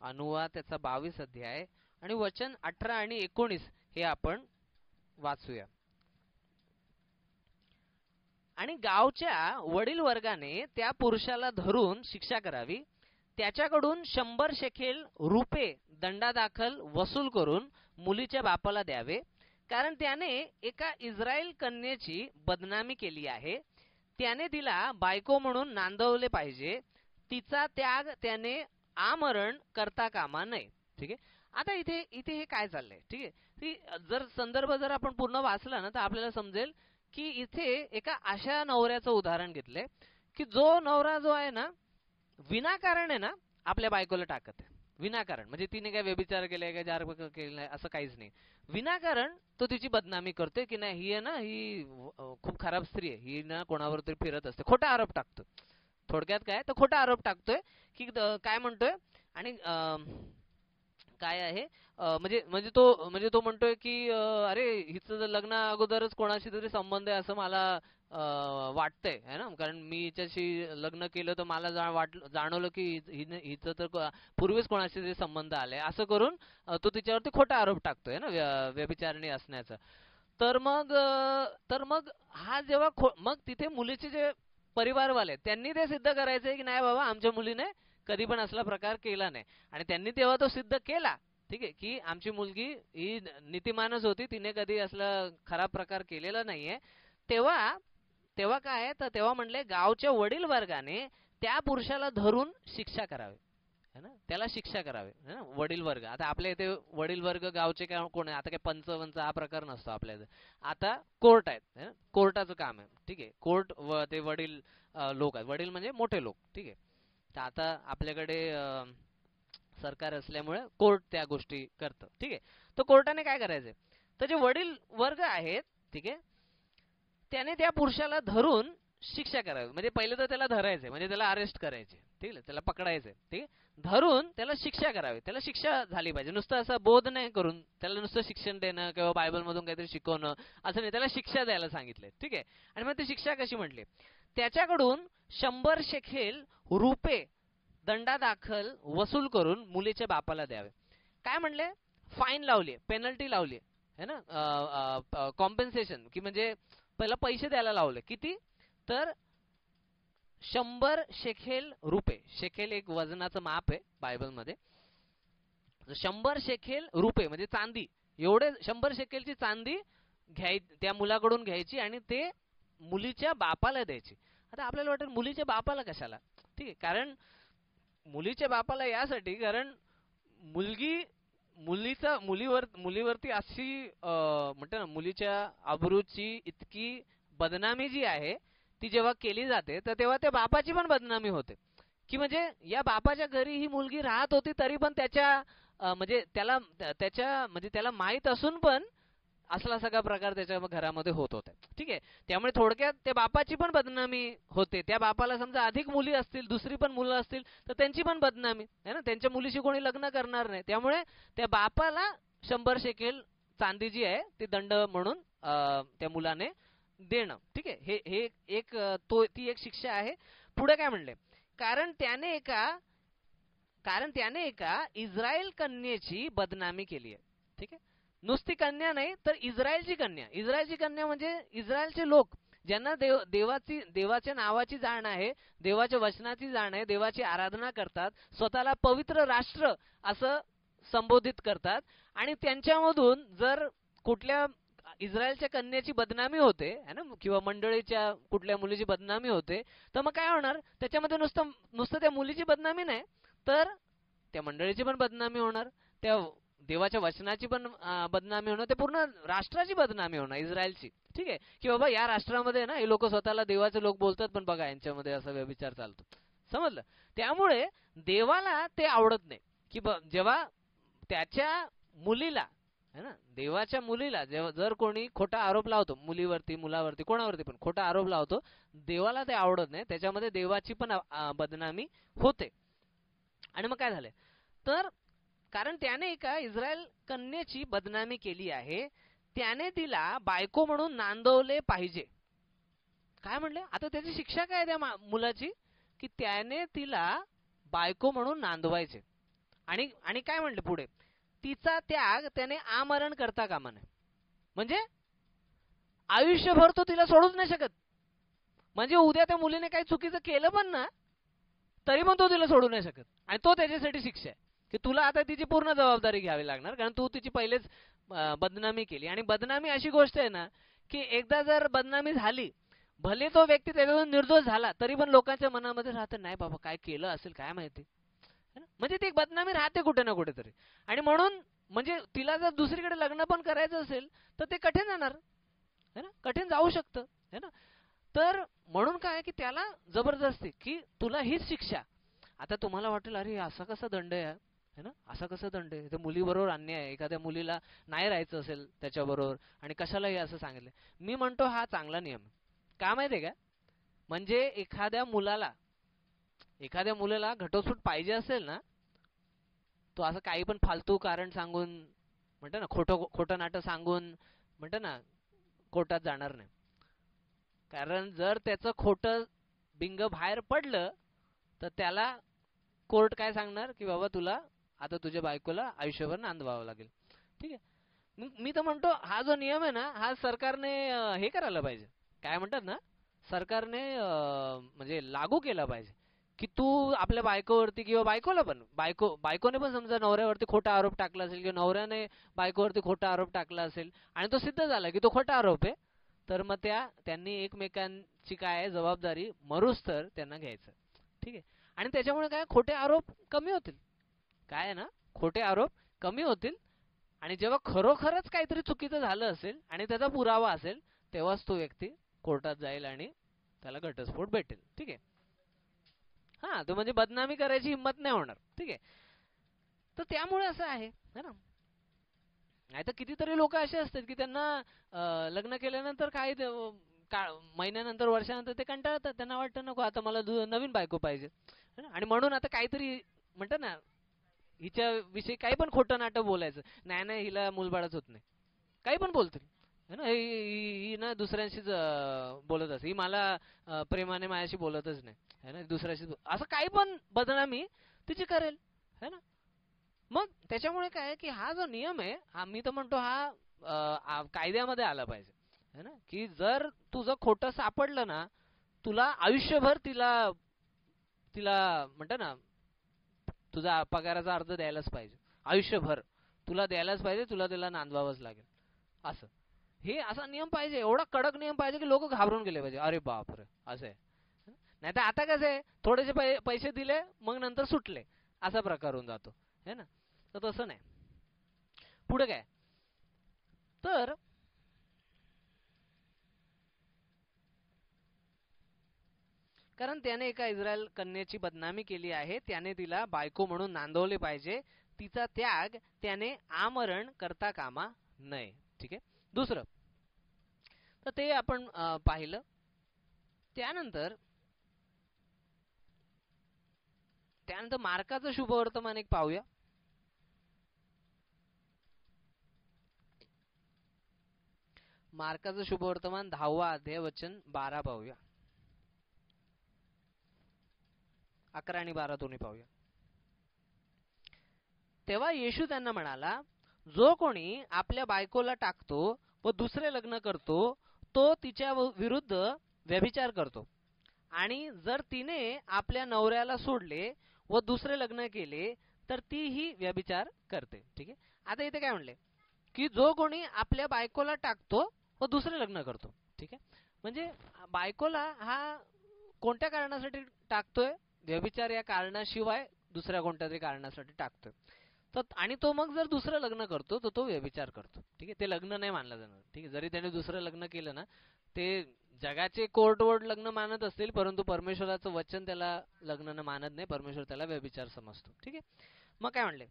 अनुवाद त्याचा 22 अध्याय आणि वचन 18 आणि 19 हे आपण वाचूया. आणि गावच्या वडील वर्गाने त्या पुरुषाला धरून शिक्षा करावी, त्याच्याकडून 100 शेकेल रुपये दंडादाखल वसूल करून मुलीच्या बापाला द्यावे, कारण त्याने एका इस्रायल कन्येची बदनामी केली आहे. त्याने तिला बायको म्हणून नांदवले पाहिजे, तिचा त्याग त्याने आमरण करता कामा नये. ठीक आहे, आता इथे इथे हे काय चाललंय. ठीक आहे, ती जर संदर्भ जर आपण पूर्ण वाचला ना तर आपल्याला समजेल की इथे एका अशा नवऱ्याचं उदाहरण घेतलंय की जो नवरा जो आहे ना विनाकारण आहे ना आपल्या बायकोला टाकत आहे. विनाकारण म्हणजे तिने काय व्यभिचार केलाय काय जार केलाय असं काहीच नाही, विनाकारण तो तिची बदनामी करतोय की नाही ही आहे ना, ही खूप खराब स्त्री आहे, ही ना कोणावर तरी फिरत असते, खोटा आरोप टाकतो. थोडक्यात काय तर खोटा आरोप टाकतोय की काय म्हणतोय आणि काय आहे म्हणजे तो म्हणतोय की अरे हिचं लग्न अगोदरच कोणाशी तरी संबंध आहे असं मला वाटतंय है ना, कारण मी हिच्याशी लग्न केलं तर मला जाणवलं की हिचं तर पूर्वीच कोणाशी तरी संबंध आले, असं करून तो तिच्यावरती खोटा आरोप टाकतोय ना व्यभिचारिणी असण्याचा. तर मग हा जेव्हा मग तिथे मुलीचे जे परिवारवाले त्यांनी ते सिद्ध करायचंय की नाही बाबा आमच्या मुलीने कधी पण असला प्रकार केला नाही, आणि त्यांनी तेव्हा तो सिद्ध केला. ठीक आहे, की आमची मुलगी ही नीतिमानच होती, तिने कधी असला खराब प्रकार केलेला नाहीये. तेव्हा तेव्हा काय तर तेव्हा म्हणले गावच्या वडील वर्गाने त्या पुरुषाला धरून शिक्षा करावी है ना, त्याला शिक्षा करावी है ना. वडील वर्ग, आता आपल्या इथे वडील वर्ग गावचे काय कोण आहे, आता काय पंच हा प्रकार नसतो आपल्या इथे. आता कोर्ट आहेत, कोर्टाचं काम आहे. ठीक आहे, कोर्ट व ते वडील लोक आहेत, वडील म्हणजे मोठे लोक. ठीक आहे, तर आता आपल्याकडे सरकार असल्यामुळे कोर्ट त्या गोष्टी करतं. ठीक आहे, तर कोर्टाने काय करायचंय तर जे वडील वर्ग आहेत ठीक आहे त्याने त्या पुरुषाला धरून शिक्षा करावी. म्हणजे पहिले तर त्याला धरायचंय, म्हणजे त्याला अरेस्ट करायचे. ठीक आहे, त्याला पकडायचंय. ठीक आहे, धरून त्याला शिक्षा करावी, त्याला शिक्षा झाली पाहिजे. नुसतं असं बोध नाही करून त्याला नुसतं शिक्षण देणं किंवा बायबल मधून काहीतरी शिकवणं असं नाही, त्याला शिक्षा द्यायला सांगितलंय. ठीक आहे, आणि मग ती शिक्षा कशी म्हटली, त्याच्याकडून 100 शेकेल रुपये दंडादाखल वसूल करून मुलीच्या बापाला द्यावे. काय म्हणले, फाईन लावली, पेनल्टी लावली है ना, कॉम्पेन्सेशन की म्हणजे पहिला पैसे द्यायला लावले. किती तर 100 शेकेल रुपये. शेकेल एक वजनाचं माप आहे बायबल मध्ये. 100 शेकेल रुपये म्हणजे चांदी, एवढे 100 शेकेलची चांदी त्या मुलाकडून घ्यायची आणि ते मुलीच्या बापाला द्यायची. आता आपल्याला वाटेल मुलीच्या बापाला कशाला. ठीक आहे, कारण मुलीच्या बापाला यासाठी कारण मुलीवरती अशी म्हणते ना मुलीच्या अब्रूची इतकी बदनामी जी आहे ती जेव्हा केली जाते तर तेव्हा त्या बापाची पण बदनामी होते. की म्हणजे या बापाच्या घरी ही मुलगी राहत होती तरी पण त्याच्या म्हणजे त्याला माहित असून पण असला सगळा प्रकार त्याच्या घरामध्ये होत होता. ठीक आहे, त्यामुळे थोडक्यात त्या बापाची पण बदनामी होते. त्या बापाला समजा अधिक मुली असतील, दुसरी पण मुलं असतील तर त्यांची पण बदनामी है ना, त्यांच्या मुलीशी कोणी लग्न करणार नाही. त्यामुळे त्या बापाला 100 शेकेल चांदी जी आहे ती दंड म्हणून त्या मुलाने देणं. ठीक आहे, हे ती एक शिक्षा आहे. पुढे काय म्हणले, कारण कारण त्याने एका इस्रायल कन्येची बदनामी केली आहे. ठीक आहे, नुसती कन्या नाही तर इस्रायलची कन्या. इस्रायलची कन्या म्हणजे इस्रायलचे लोक ज्यांना देवाच्या नावाची जाण आहे, देवाच्या वचनाची जाण आहे, देवाची आराधना करतात, स्वतःला पवित्र राष्ट्र असं संबोधित करतात, आणि त्यांच्यामधून जर कुठल्या इस्रायलच्या कन्याची बदनामी होते है ना, किंवा मंडळीच्या कुठल्या मुलीची बदनामी होते, तर मग काय होणार? त्याच्यामध्ये नुसतं त्या मुलीची बदनामी नाही तर त्या मंडळीची पण बदनामी होणार, त्या देवाच्या वचनाची पण बदनामी होणार, ते पूर्ण राष्ट्राची बदनामी होणार इस्रायलची. ठीक आहे, की बाबा या राष्ट्रामध्ये ना हे लोक स्वतःला देवाचे लोक बोलतात, पण बघा यांच्यामध्ये असा व्यभिचार चालतो. समजलं? त्यामुळे देवाला ते आवडत नाही की जेव्हा त्याच्या मुलीला है ना, देवाच्या मुलीला जर कोणी खोटा आरोप लावतो, मुलीवरती, मुलावरती, कोणावरती पण खोटा आरोप लावतो, देवाला ते आवडत नाही. त्याच्यामध्ये देवाची पण बदनामी होते. आणि मग काय झाले तर, कारण त्याने एका इस्रायल कन्येची बदनामी केली आहे, त्याने तिला बायको म्हणून नांदवले पाहिजे. काय म्हणले? आता त्याची शिक्षा काय त्या मुलाची? की त्याने तिला बायको म्हणून नांदवायचे. आणि काय म्हणले पुढे? तिचा त्याग त्याने आमरण करता कामा नये. म्हणजे आयुष्यभर तो तिला सोडूच नाही शकत. म्हणजे उद्या त्या मुलीने काही चुकीचं केलं पण ना, तरी पण तो तिला सोडू नाही शकत. आणि तो त्याच्यासाठी शिक्षा आहे की तुला आता तिची पूर्ण जबाबदारी घ्यावी लागणार, कारण तू तिची पहिलेच बदनामी केली. आणि बदनामी अशी गोष्ट आहे ना की एकदा जर बदनामी झाली, भले तो व्यक्ती त्याच्यातून निर्दोष झाला, तरी पण लोकांच्या मनामध्ये राहतं, नाही बाबा काय केलं असेल काय माहिती. म्हणजे ती बदनामी राहते कुठे ना कुठेतरी. आणि म्हणून म्हणजे तिला जर दुसरीकडे लग्न पण करायचं असेल तर ते कठीण जाणार है ना, कठीण जाऊ शकतं है ना. तर म्हणून काय की त्याला जबरदस्ती की तुला हीच शिक्षा. आता तुम्हाला वाटेल अरे असा कसा दंड आहे ना, असा कसा दंड आहे, त्या मुलीबरोबर अन्याय आहे, एखाद्या मुलीला नाही राहायचं असेल त्याच्याबरोबर आणि कशालाही असं सांगितलं. मी म्हणतो हा चांगला नियम आहे. का माहितीये का? म्हणजे एखाद्या मुलाला घटस्फोट पाहिजे असेल ना, तो असं काही पण फालतू कारण सांगून म्हणतो ना, खोटं नाटं सांगून म्हणतो ना कोर्टात जाणार नाही. कारण जर त्याचं खोटं बिंग बाहेर पडलं तर त्याला कोर्ट काय सांगणार की बाबा तुला आता तुझ्या बायकोला आयुष्यभर नांदवावं लागेल. ठीक आहे, मी तर म्हणतो हा जो नियम आहे ना, हा सरकारने हे करायला पाहिजे. काय म्हणतात ना, सरकारने म्हणजे लागू केला पाहिजे की तू आपल्या बायकोवरती किंवा बायकोला पण बायकोने पण समजा नवऱ्यावरती खोटा आरोप टाकला असेल किंवा नवऱ्याने बायकोवरती खोटा आरोप टाकला असेल आणि तो सिद्ध झाला की तो खोटा आरोप आहे, तर मग त्यांनी एकमेकांची काय जबाबदारी मरुस्तर त्यांना घ्यायचं. ठीक आहे, आणि त्याच्यामुळे काय खोटे आरोप कमी होतील. काय आहे ना, खोटे आरोप कमी होतील. आणि जेव्हा खरोखरच काहीतरी चुकीचं झालं असेल आणि त्याचा पुरावा असेल, तेव्हाच तो व्यक्ती कोर्टात जाईल आणि त्याला घटस्फोट भेटेल. ठीक आहे, हा तो म्हणजे बदनामी करायची हिंमत नाही होणार. ठीक आहे, तर त्यामुळे असं आहे ना. नाही तर कितीतरी लोक असे असतात की त्यांना लग्न केल्यानंतर काही महिन्यानंतर वर्षानंतर ते कंटाळतात. त्यांना वाटतं नको आता मला नवीन बायको पाहिजे, आणि म्हणून आता काहीतरी म्हणतात ना, हिच्या विषयी काही पण खोटं नाटक बोलायचं. नाही हिला मूलबाळच होत नाही, काही पण बोलतील है ना. ही ना दुसऱ्यांशीच बोलत असते, ही मला प्रेमाने माझ्याशी बोलतच नाही है ना, दुसऱ्याशी असं काही पण बदनामी तिची करेल है ना. मग त्याच्यामुळे काय की हा जो नियम आहे, हा मी तर म्हणतो हा कायद्यामध्ये आला पाहिजे है ना, की जर तुझं खोटं सापडलं ना, तुला आयुष्यभर तिला तिला म्हणतं ना तुझा पगाराचा अर्ध द्यायलाच पाहिजे. आयुष्यभर तुला द्यायलाच पाहिजे, तुला त्याला नांदवावंच लागेल. असं हे असा नियम पाहिजे, एवढा कडक नियम पाहिजे की लोक घाबरून गेले पाहिजे, अरे बापरे असं आहे. नाही तर आता कसं आहे, थोडेसे पैसे दिले मग नंतर सुटले, असा प्रकार होऊन जातो है ना. तर तसं नाही. पुढे काय तर कारण त्याने एका इस्रायल कन्येची बदनामी केली आहे, त्याने तिला बायको म्हणून नांदवले पाहिजे, तिचा त्याग त्याने आमरण करता कामा नये. ठीक आहे, दुसरं तर ते आपण पाहिलं. त्यानंतर मार्काचं शुभवर्तमान एक पाहूया. मार्काचं शुभवर्तमान 10वा अध्याय वचन 12 पाहूया. 11 आणि 12 दोन्ही पाहूया. तेव्हा येशू त्यांना म्हणाला, जो कोणी आपल्या बायकोला टाकतो व दुसरे लग्न करतो तो तिच्या विरुद्ध व्यभिचार करतो. आणि जर तिने आपल्या नवऱ्याला सोडले व दुसरे लग्न केले तर तीही व्यभिचार करते. ठीक आहे. आता इथे काय म्हणले की जो कोणी आपल्या बायकोला टाकतो व दुसरे लग्न करतो. ठीक आहे. म्हणजे बायकोला हा कोणत्या कारणासाठी टाकतोय? व्यभिचार या कारणाशिवाय दुसऱ्या कोणत्या तरी कारणासाठी टाकतोय. तर आणि तो मग जर दुसरं लग्न करतो तर तो व्यभिचार करतो. ठीक आहे. ते लग्न नाही मानलं जाणार. ठीक आहे. जरी त्याने दुसरं लग्न केलं ना, ते जगाचे कोर्टवोर्ड लग्न मानत असतील, परंतु परमेश्वराचं वचन त्याला लग्न न मानत नाही. परमेश्वर त्याला व्यभिचार समजतो. ठीक आहे. मग काय म्हणले,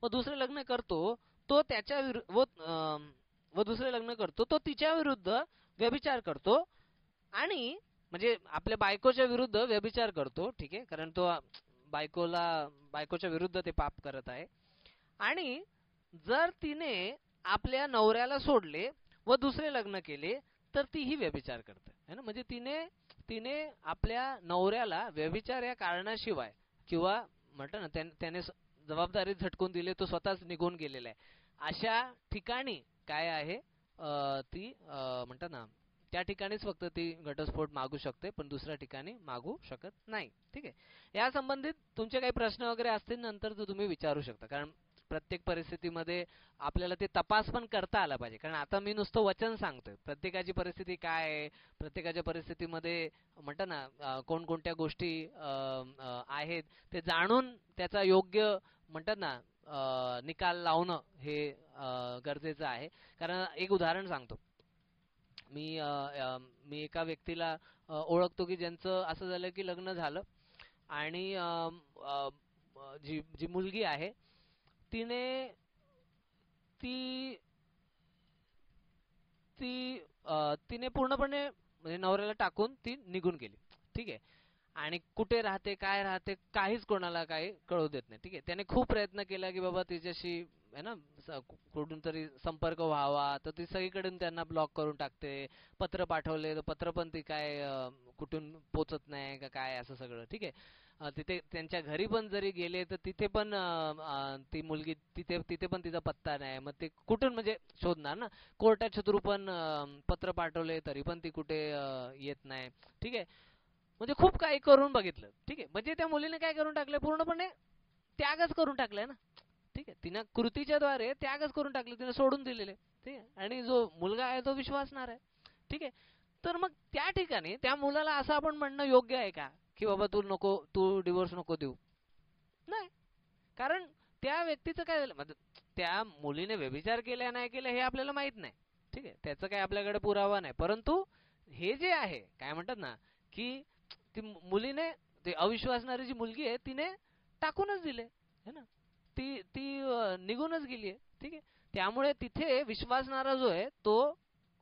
व दुसरे लग्न करतो तो त्याच्या व दुसरे लग्न करतो तो तिच्या विरुद्ध व्यभिचार करतो. आणि म्हणजे आपल्या बायकोच्या विरुद्ध व्यभिचार करतो. ठीक आहे. कारण तो बायकोच्या विरुद्ध ते पाप करत आहे. आणि जर तिने आपल्या नवऱ्याला सोडले व दुसरे लग्न केले तर तीही व्यभिचार करते है ना. म्हणजे तिने आपल्या नवऱ्याला व्यभिचार या कारणाशिवाय किंवा म्हटलं ना त्याने जबाबदारी झटकून दिली, तो स्वतःच निघून गेलेला आहे, अशा ठिकाणी काय आहे ती म्हणतात ना त्या ठिकाणीच फक्त ती घटस्फोट मागू शकते, पण दुसऱ्या ठिकाणी मागू शकत नाही. ठीक आहे. या संबंधित तुमचे काही प्रश्न वगैरे असतील नंतर तर तुम्ही विचारू शकता, कारण प्रत्येक परिस्थितीमध्ये आपल्याला ते तपास पण करता आला पाहिजे. कारण आता मी नुसतं वचन सांगतोय, प्रत्येकाची परिस्थिती काय आहे, प्रत्येकाच्या परिस्थितीमध्ये म्हणतात ना कोणकोणत्या गोष्टी आहेत ते जाणून त्याचा योग्य म्हणतात ना निकाल लावणं हे गरजेचं आहे. कारण एक उदाहरण सांगतो. मी एका व्यक्तीला ओळखतो की ज्यांचं असं झालं की लग्न झालं आणि जी मुलगी आहे तिने ती ती तिने पूर्णपणे म्हणजे नवऱ्याला टाकून ती निघून गेली. ठीक आहे. आणि कुठे राहते काय राहते काहीच कोणाला काही कळू देत नाही. ठीक आहे. त्याने खूप प्रयत्न केला की बाबा तिच्याशी है ना कुठून तरी संपर्क व्हावा, तर ती सगळीकडून त्यांना ब्लॉक करून टाकते. पत्र पाठवले तर पत्र पण ती काय कुठून पोचत नाही का काय असं सगळं. ठीक आहे. तिथे त्यांच्या घरी पण जरी गेले तर तिथे पण ती मुलगी तिथे पण तिचा पत्ता नाही. मग ते कुठून म्हणजे शोधणार ना. कोर्टाच्या थ्रू पण पत्र पाठवले तरी पण ती कुठे येत नाही. ठीक आहे. म्हणजे खूप काही करून बघितलं. ठीक आहे. म्हणजे त्या मुलीने काय करून टाकलं, पूर्णपणे त्यागच करून टाकलाय ना. ठीक आहे. तिने कृतीच्या द्वारे त्यागच करून टाकले, तिने सोडून दिलेले. ठीक आहे. आणि जो मुलगा आहे तो विश्वासणार आहे. ठीक आहे. तर मग त्या ठिकाणी त्या मुलाला असं आपण म्हणणं योग्य आहे का की बाबा तू डिवोर्स नको देऊ? नाही. कारण त्या व्यक्तीचं काय झालं, म्हणजे त्या मुलीने व्यभिचार केला नाही केला हे आपल्याला माहित नाही. ठीक आहे. त्याचा काही आपल्याकडे पुरावा नाही. परंतु हे जे आहे काय म्हणतात ना की ती मुलीने ते अविश्वासणारी जी मुलगी आहे तिने टाकूनच दिले है ना. ती ती निघूनच गेली आहे. ठीक आहे. त्यामुळे तिथे विश्वासणारा जो आहे तो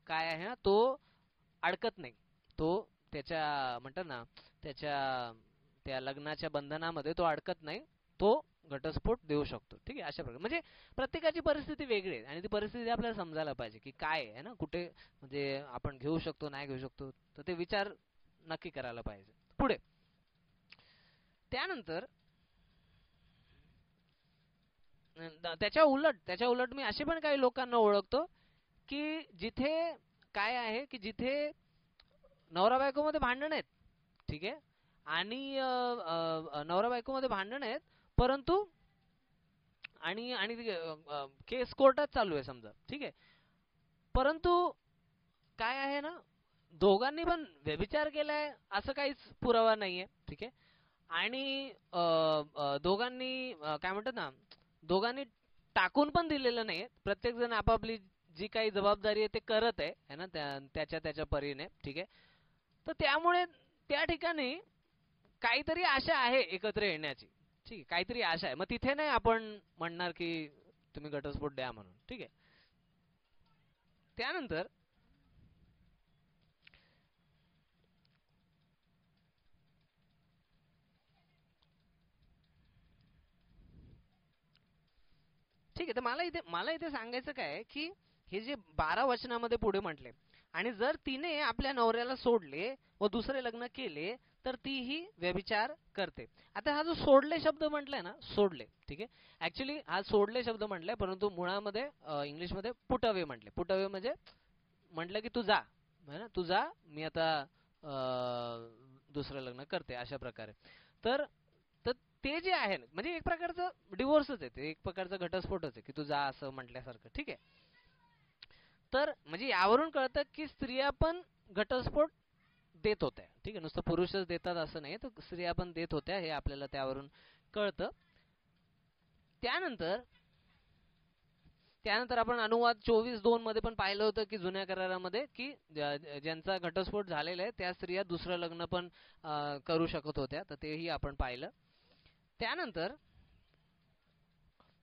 काय आहे ना, तो अडकत नाही. तो त्याच्या म्हणतात ना त्याच्या त्या लग्नाच्या बंधनामध्ये तो अडकत नाही. तो घटस्फोट देऊ शकतो. ठीक आहे. अशा प्रकारे म्हणजे प्रत्येकाची परिस्थिती वेगळी आहे आणि ती परिस्थिती आपल्याला समजायला पाहिजे की काय आहे ना, कुठे म्हणजे आपण घेऊ शकतो नाही घेऊ शकतो, तर ते विचार नक्की करायला पाहिजे. पुढे त्यानंतर त्याच्या उलट मी असे पण काही लोकांना ओळखतो की जिथे काय आहे की जिथे नवरा बायको मध्ये भांडण आहेत. ठीक आहे. आणि नवरा बायको मध्ये भांडण आहेत, परंतु आणि आणि केस कोर्टात चालू आहे समजा. ठीक आहे. परंतु काय आहे ना, दोघांनी पण व्यभिचार केलाय असं काहीच पुरावा नाहीये. ठीक आहे. आणि दोघांनी काय म्हणतात ना, दोघांनी टाकून पण दिलेलं नाही. प्रत्येक जण आपापली जी काही जबाबदारी आहे ते करत आहे ना त्याच्या परीने. ठीक आहे. तर त्यामुळे त्या ठिकाणी काहीतरी आशा आहे एकत्र येण्याची. ठीक आहे. काहीतरी आशा आहे. मग तिथे नाही आपण म्हणणार की तुम्ही घटस्फोट द्या म्हणून. ठीक आहे. त्यानंतर ठीक आहे. तर मला इथे सांगायचं काय आहे की हे जे 12 वचनामध्ये पुढे म्हटले, आणि जर तिने आपल्या नवऱ्याला सोडले व दुसरे लग्न केले तर तीही व्यभिचार करते. आता हा जो सोडले शब्द म्हटलाय ना, सोडले, ठीक आहे, ऍक्च्युली हा सोडले शब्द म्हटलाय, परंतु मुळामध्ये इंग्लिशमध्ये पुट अवे म्हटले. पुट अवे म्हणजे म्हटलं की तू जा, है ना, तू जा, मी आता दुसरं लग्न करते, अशा प्रकारे. तर तर ते जे आहे म्हणजे एक प्रकारचं डिवोर्सच आहे, ते एक प्रकारचा घटस्फोटच आहे की तू जा असं म्हटल्यासारखं, ठीक आहे. तर म्हणजे यावरून कळतं की स्त्रिया पण घटस्फोट देत होत्या, ठीक आहे, नुसतं पुरुषच देतात असं नाही, तर स्त्रिया पण देत होत्या, हे आपल्याला त्यावरून कळतं. त्यानंतर त्यानंतर आपण अनुवाद 24:2 मध्ये पण पाहिलं होतं की जुन्या करारामध्ये की ज्यांचा घटस्फोट झालेला आहे त्या स्त्रिया दुसरं लग्न पण करू शकत होत्या, तर तेही आपण पाहिलं. त्यानंतर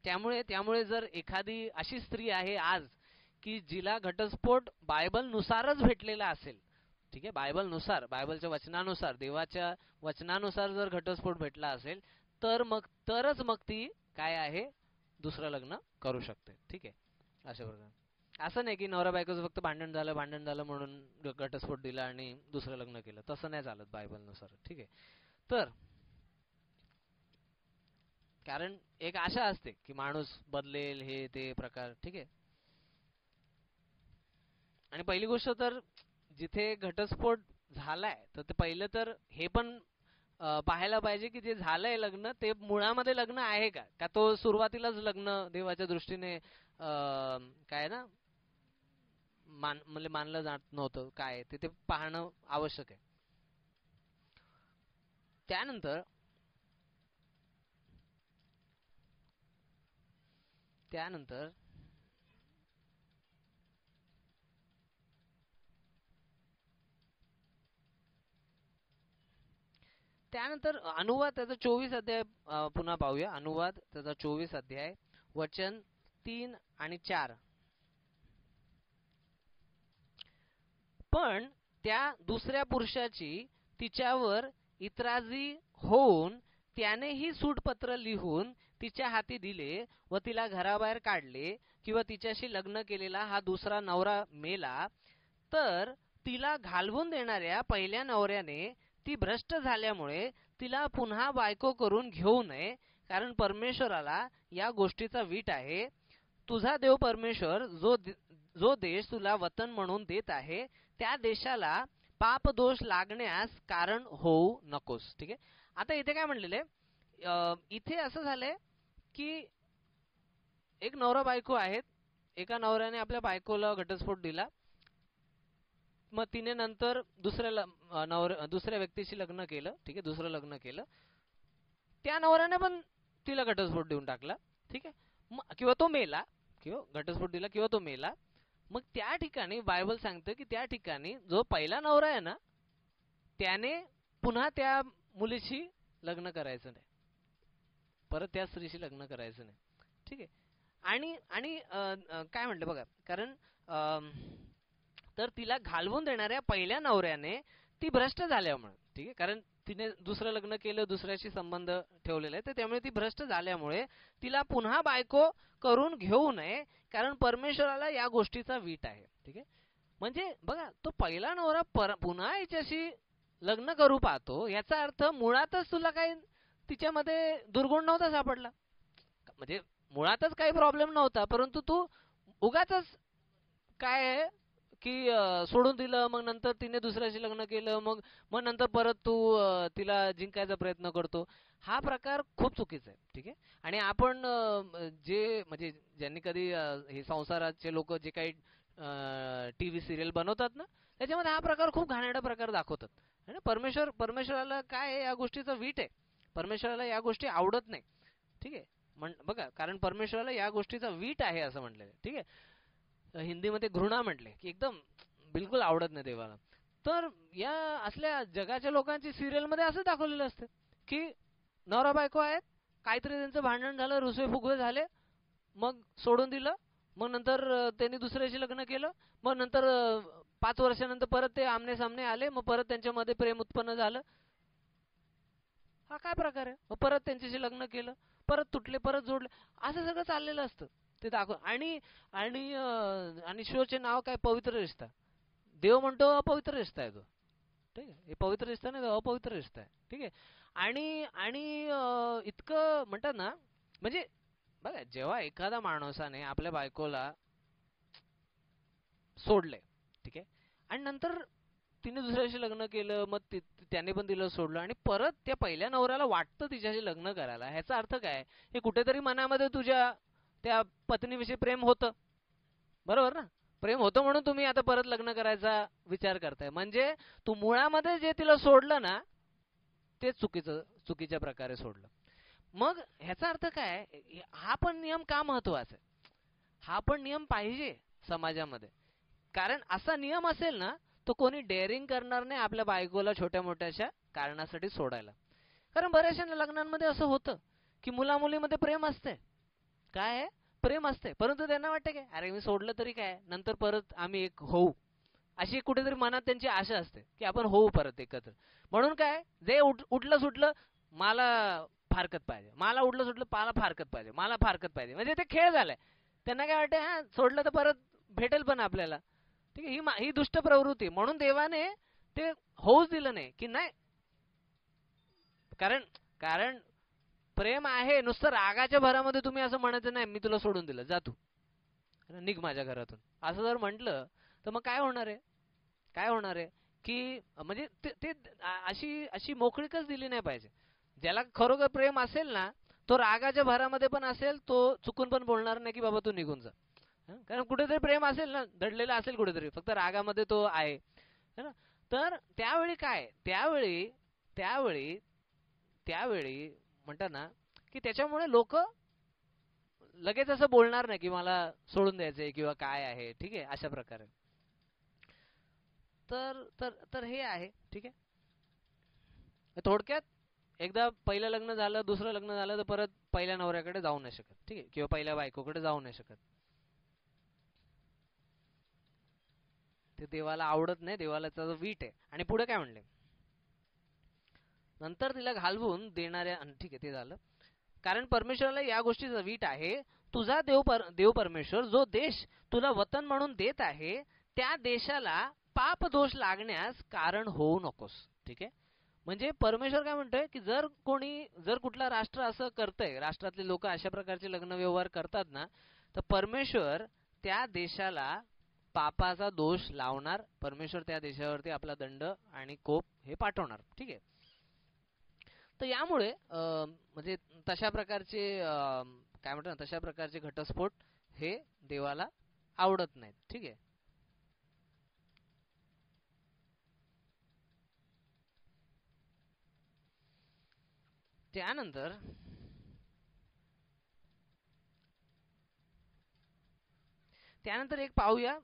त्यामुळे त्यामुळे जर एखादी अशी स्त्री आहे आज की जिला घटस्फोट बायबल नुसारच भेटलेला असेल, ठीक आहे, बायबल नुसार, बायबलच्या वचनानुसार, देवाच्या वचनानुसार जर घटस्फोट भेटला असेल, तर मग तरच मग ती काय आहे, दुसरं लग्न करू शकते, ठीक आहे. अशा प्रकारे असं नाही की नवरा बायकोचं फक्त भांडण झालं म्हणून घटस्फोट दिला आणि दुसरं लग्न केलं, तसं नाही चालत बायबलनुसार, ठीक आहे. तर कारण एक आशा असते की माणूस बदलेल, हे ते प्रकार, ठीक आहे. आणि पहिली गोष्ट तर जिथे घटस्फोट झालाय तर ते पहिलं तर हे पण पाहायला पाहिजे की जे झालंय लग्न ते मुळामध्ये लग्न आहे का, का तो सुरुवातीलाच लग्न देवाच्या दृष्टीने काय ना म्हणजे मानलं जात नव्हतं, काय ते पाहणं आवश्यक आहे. त्यानंतर त्यानंतर त्यानंतर अनुवाद त्याचा 24 अध्याय पुन्हा पाहूया. अनुवाद त्याचा 24 अध्याय वचन 3 आणि 4. पण त्या दुसऱ्या पुरुषाची तिच्यावर इतराजी होऊन त्यानेही सूटपत्र लिहून तिच्या हाती दिले व तिला घराबाहेर काढले, किंवा तिच्याशी लग्न केलेला हा दुसरा नवरा मेला, तर तिला घालवून देणाऱ्या पहिल्या नवऱ्याने ती भ्रष्ट झाल्यामुळे तिला पुन्हा बायको करून घेऊ नये, कारण परमेश्वराला या गोष्टीचा वीट आहे. तुझा देव परमेश्वर जो देश तुला वतन म्हणून देत आहे त्या देशाला पाप दोष लागण्यास कारण होऊ नकोस, ठीक आहे. आता इथे काय म्हणलेले, इथे असं झालंय की एक नवरा बायको आहेत, एका नवऱ्याने आपल्या बायकोला घटस्फोट दिला, मग तिने नंतर दुसऱ्या व्यक्तीशी लग्न केलं, ठीक आहे, दुसरं लग्न केलं, त्या नवऱ्याने पण तिला घटस्फोट देऊन टाकला, ठीक आहे, किंवा तो मेला, किंवा घटस्फोट दिला किंवा तो मेला. मग त्या ठिकाणी बायबल सांगतं की त्या ठिकाणी जो पहिला नवरा आहे ना त्याने पुन्हा त्या मुलीशी लग्न करायचं नाही, परत त्या स्त्रीशी लग्न करायचं नाही, ठीक आहे. आणि आणि काय म्हटलं बघा, कारण तर तिला घालवून देणाऱ्या पहिल्या नवऱ्याने ती भ्रष्ट झाल्यामुळे, ठीक आहे, कारण तिने दुसरं लग्न केलं, दुसऱ्याशी संबंध ठेवलेला आहे, तर त्यामुळे ती भ्रष्ट झाल्यामुळे तिला पुन्हा बायको करून घेऊ नये, कारण परमेश्वराला या गोष्टीचा वीट आहे, ठीक आहे. म्हणजे बघा, तो पहिला नवरा पुन्हा याच्याशी लग्न करू पाहतो, याचा अर्थ मुळातच तुला काही तिच्यामध्ये दुर्गुण नव्हता सापडला, म्हणजे मुळातच काही प्रॉब्लेम नव्हता, परंतु तू उगाचच काय आहे की सोडून दिलं, मग नंतर तिने दुसऱ्याशी लग्न केलं, मग मग नंतर परत तू तिला जिंकायचा प्रयत्न करतो. हा प्रकार खूप चुकीचा आहे, ठीक आहे. आणि आपण जे म्हणजे ज्यांनी कधी हे संसाराचे लोक जे काही टीव्ही सिरियल बनवतात ना, त्याच्यामध्ये हा प्रकार खूप घाणेरडा प्रकार दाखवतात. आणि परमेश्वराला काय आहे, या गोष्टीचा वीट आहे, परमेश्वराला या गोष्टी आवडत नाही, ठीक आहे. बघा, कारण परमेश्वराला या गोष्टीचा वीट आहे असं म्हटलेलं आहे, ठीक आहे. हिंदीमध्ये घृणा म्हटले की एकदम बिलकुल आवडत नाही देवाला. तर या असल्या जगाच्या लोकांची सिरियल मध्ये असं दाखवलेलं असतं की नवरा बायको आहेत, काहीतरी त्यांचं भांडण झालं, रुसवे फुगवे झाले, मग सोडून दिलं, मग नंतर त्यांनी दुसऱ्याशी लग्न केलं, मग नंतर 5 वर्षानंतर परत ते आमने सामने आले, मग परत त्यांच्यामध्ये प्रेम उत्पन्न झालं. हा काय प्रकार आहे, मग परत त्यांच्याशी लग्न केलं, परत तुटले, परत जोडले, असं सगळं चाललेलं असतं ते दाखव. आणि आणि शोचे नाव काय, पवित्र रिश्ता. देव म्हणतो अपवित्र रिश्ता आहे तो, ठीक आहे, हे पवित्र रिश्ता नाही, अपवित्र रिश्ता आहे. ठीक आहे. आणि आणि इतकं म्हणतात ना, म्हणजे बघा, जेव्हा एखाद्या माणसाने आपल्या बायकोला सोडलंय, ठीक आहे, आणि नंतर तिने दुसऱ्याशी लग्न केलं, मग त्याने पण तिला सोडलं, आणि परत त्या पहिल्या नवऱ्याला वाटतं तिच्याशी लग्न करायला, ह्याचा अर्थ काय? हे कुठेतरी मनामध्ये तुझ्या त्या पत्नीविषयी प्रेम होतं, बरोबर ना? प्रेम होतं म्हणून तुम्ही आता परत लग्न करायचा विचार करताय. म्हणजे तू मुळामध्ये जे तिला सोडलं ना, ते चुकीच्या प्रकारे सोडलं. मग ह्याचा अर्थ काय? हा पण नियम का महत्वाचा आहे? हा पण नियम पाहिजे समाजामध्ये. कारण असा नियम असेल ना, तो कोणी डेअरिंग करणार नाही आपल्या बायकोला छोट्या मोठ्याशा कारणासाठी सोडायला. कारण बऱ्याचशा लग्नांमध्ये असं होतं की मुला मुलीमध्ये प्रेम असते, काय आहे, प्रेम असते, परंतु त्यांना वाटतं काय, अरे मी सोडलं तरी काय, नंतर परत आम्ही एक होऊ, अशी कुठेतरी मनात त्यांची आशा असते की आपण होऊ परत एकत्र. म्हणून काय, जे उठलं सुटलं मला फारकत पाहिजे, मला उठलं सुटलं मला फारकत पाहिजे, मला फारकत पाहिजे, म्हणजे ते खेळ झालाय. त्यांना काय वाटतं, हा सोडलं तर परत भेटेल पण आपल्याला. ठीक आहे, ही दुष्ट प्रवृत्ती. म्हणून देवाने ते होऊच दिलं नाही की नाही. कारण कारण प्रेम आहे, नुसतं रागाच्या भरामध्ये तुम्ही असं म्हणायचं नाही मी तुला सोडून दिलं, जा तू निघ माझ्या घरातून, असं जर म्हटलं तर मग काय होणार आहे? काय होणार आहे की म्हणजे ते अशी अशी मोकळीकच दिली नाही पाहिजे. ज्याला खरोखर प्रेम असेल ना, तो रागाच्या भरामध्ये पण असेल, तो चुकून पण बोलणार नाही की बाबा तू निघून जा. कारण कुठेतरी प्रेम असेल ना, दडलेलं असेल कुठेतरी, फक्त रागामध्ये तो आहे ना. तर त्यावेळी काय, त्यावेळी त्यावेळी त्यावेळी म्हणतात ना की त्याच्यामुळे लोक लगेच असं बोलणार नाही की मला सोडून द्यायचंय किंवा काय आहे. ठीक आहे, अशा प्रकारे. तर तर तर हे आहे. ठीक आहे, थोडक्यात एकदा पहिलं लग्न झालं, दुसरं लग्न झालं, तर परत पहिल्या नवऱ्याकडे जाऊ नाही शकत. ठीक आहे, किंवा पहिल्या बायकोकडे जाऊ नाही शकत. ते देवाला आवडत नाही, देवाला त्याचा वीट आहे. आणि पुढे काय म्हणले, नंतर तिला घालवून देणाऱ्या, ठीक आहे ते झालं. कारण परमेश्वराला या गोष्टीचा वीट आहे, तुझा देव परमेश्वर जो देश तुला वतन म्हणून देत आहे, त्या देशाला पाप दोष लागण्यास कारण होऊ नकोस. ठीक आहे, म्हणजे परमेश्वर काय म्हणतोय की जर कुठला राष्ट्र असं करतंय, राष्ट्रातले लोक अशा प्रकारचे लग्न व्यवहार करतात ना, तर परमेश्वर त्या देशाला पापाचा दोष लावणार, परमेश्वर त्या देशावरती आपला दंड आणि कोप हे पाठवणार. ठीक आहे. तर यामुळे म्हणजे तशा प्रकारचे काय म्हणतात, तशा प्रकारचे घटस्फोट हे देवाला आवडत नाहीत. ठीक आहे. त्यानंतर त्यानंतर एक पाहूया,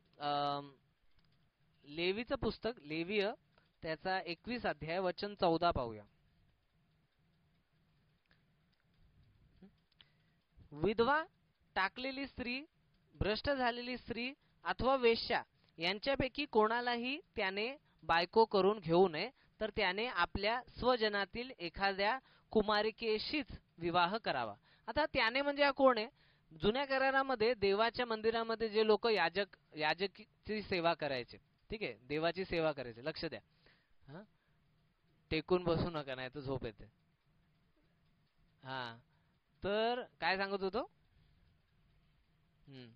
लेवीचं पुस्तक, लेवीय त्याचा 21 अध्याय वचन 14 पाहूया. विधवा, टाकलेली स्त्री, भ्रष्ट झालेली स्त्री अथवा वेश्या यांच्यापैकी कोणालाही त्याने बायको करून घेऊ नये, तर त्याने आपल्या स्वजनातील एखाद्या कुमारिकेशीच विवाह करावा. आता त्याने म्हणजे हा कोण आहे? जुन्या करारामध्ये देवाच्या मंदिरामध्ये जे लोक याजकची सेवा करायचे, ठीक आहे, देवाची सेवा करायचे, लक्ष द्या, हा, टेकून बसू नका नाही तर झोप येते. हा, तर काय सांगत होतो? हम्म,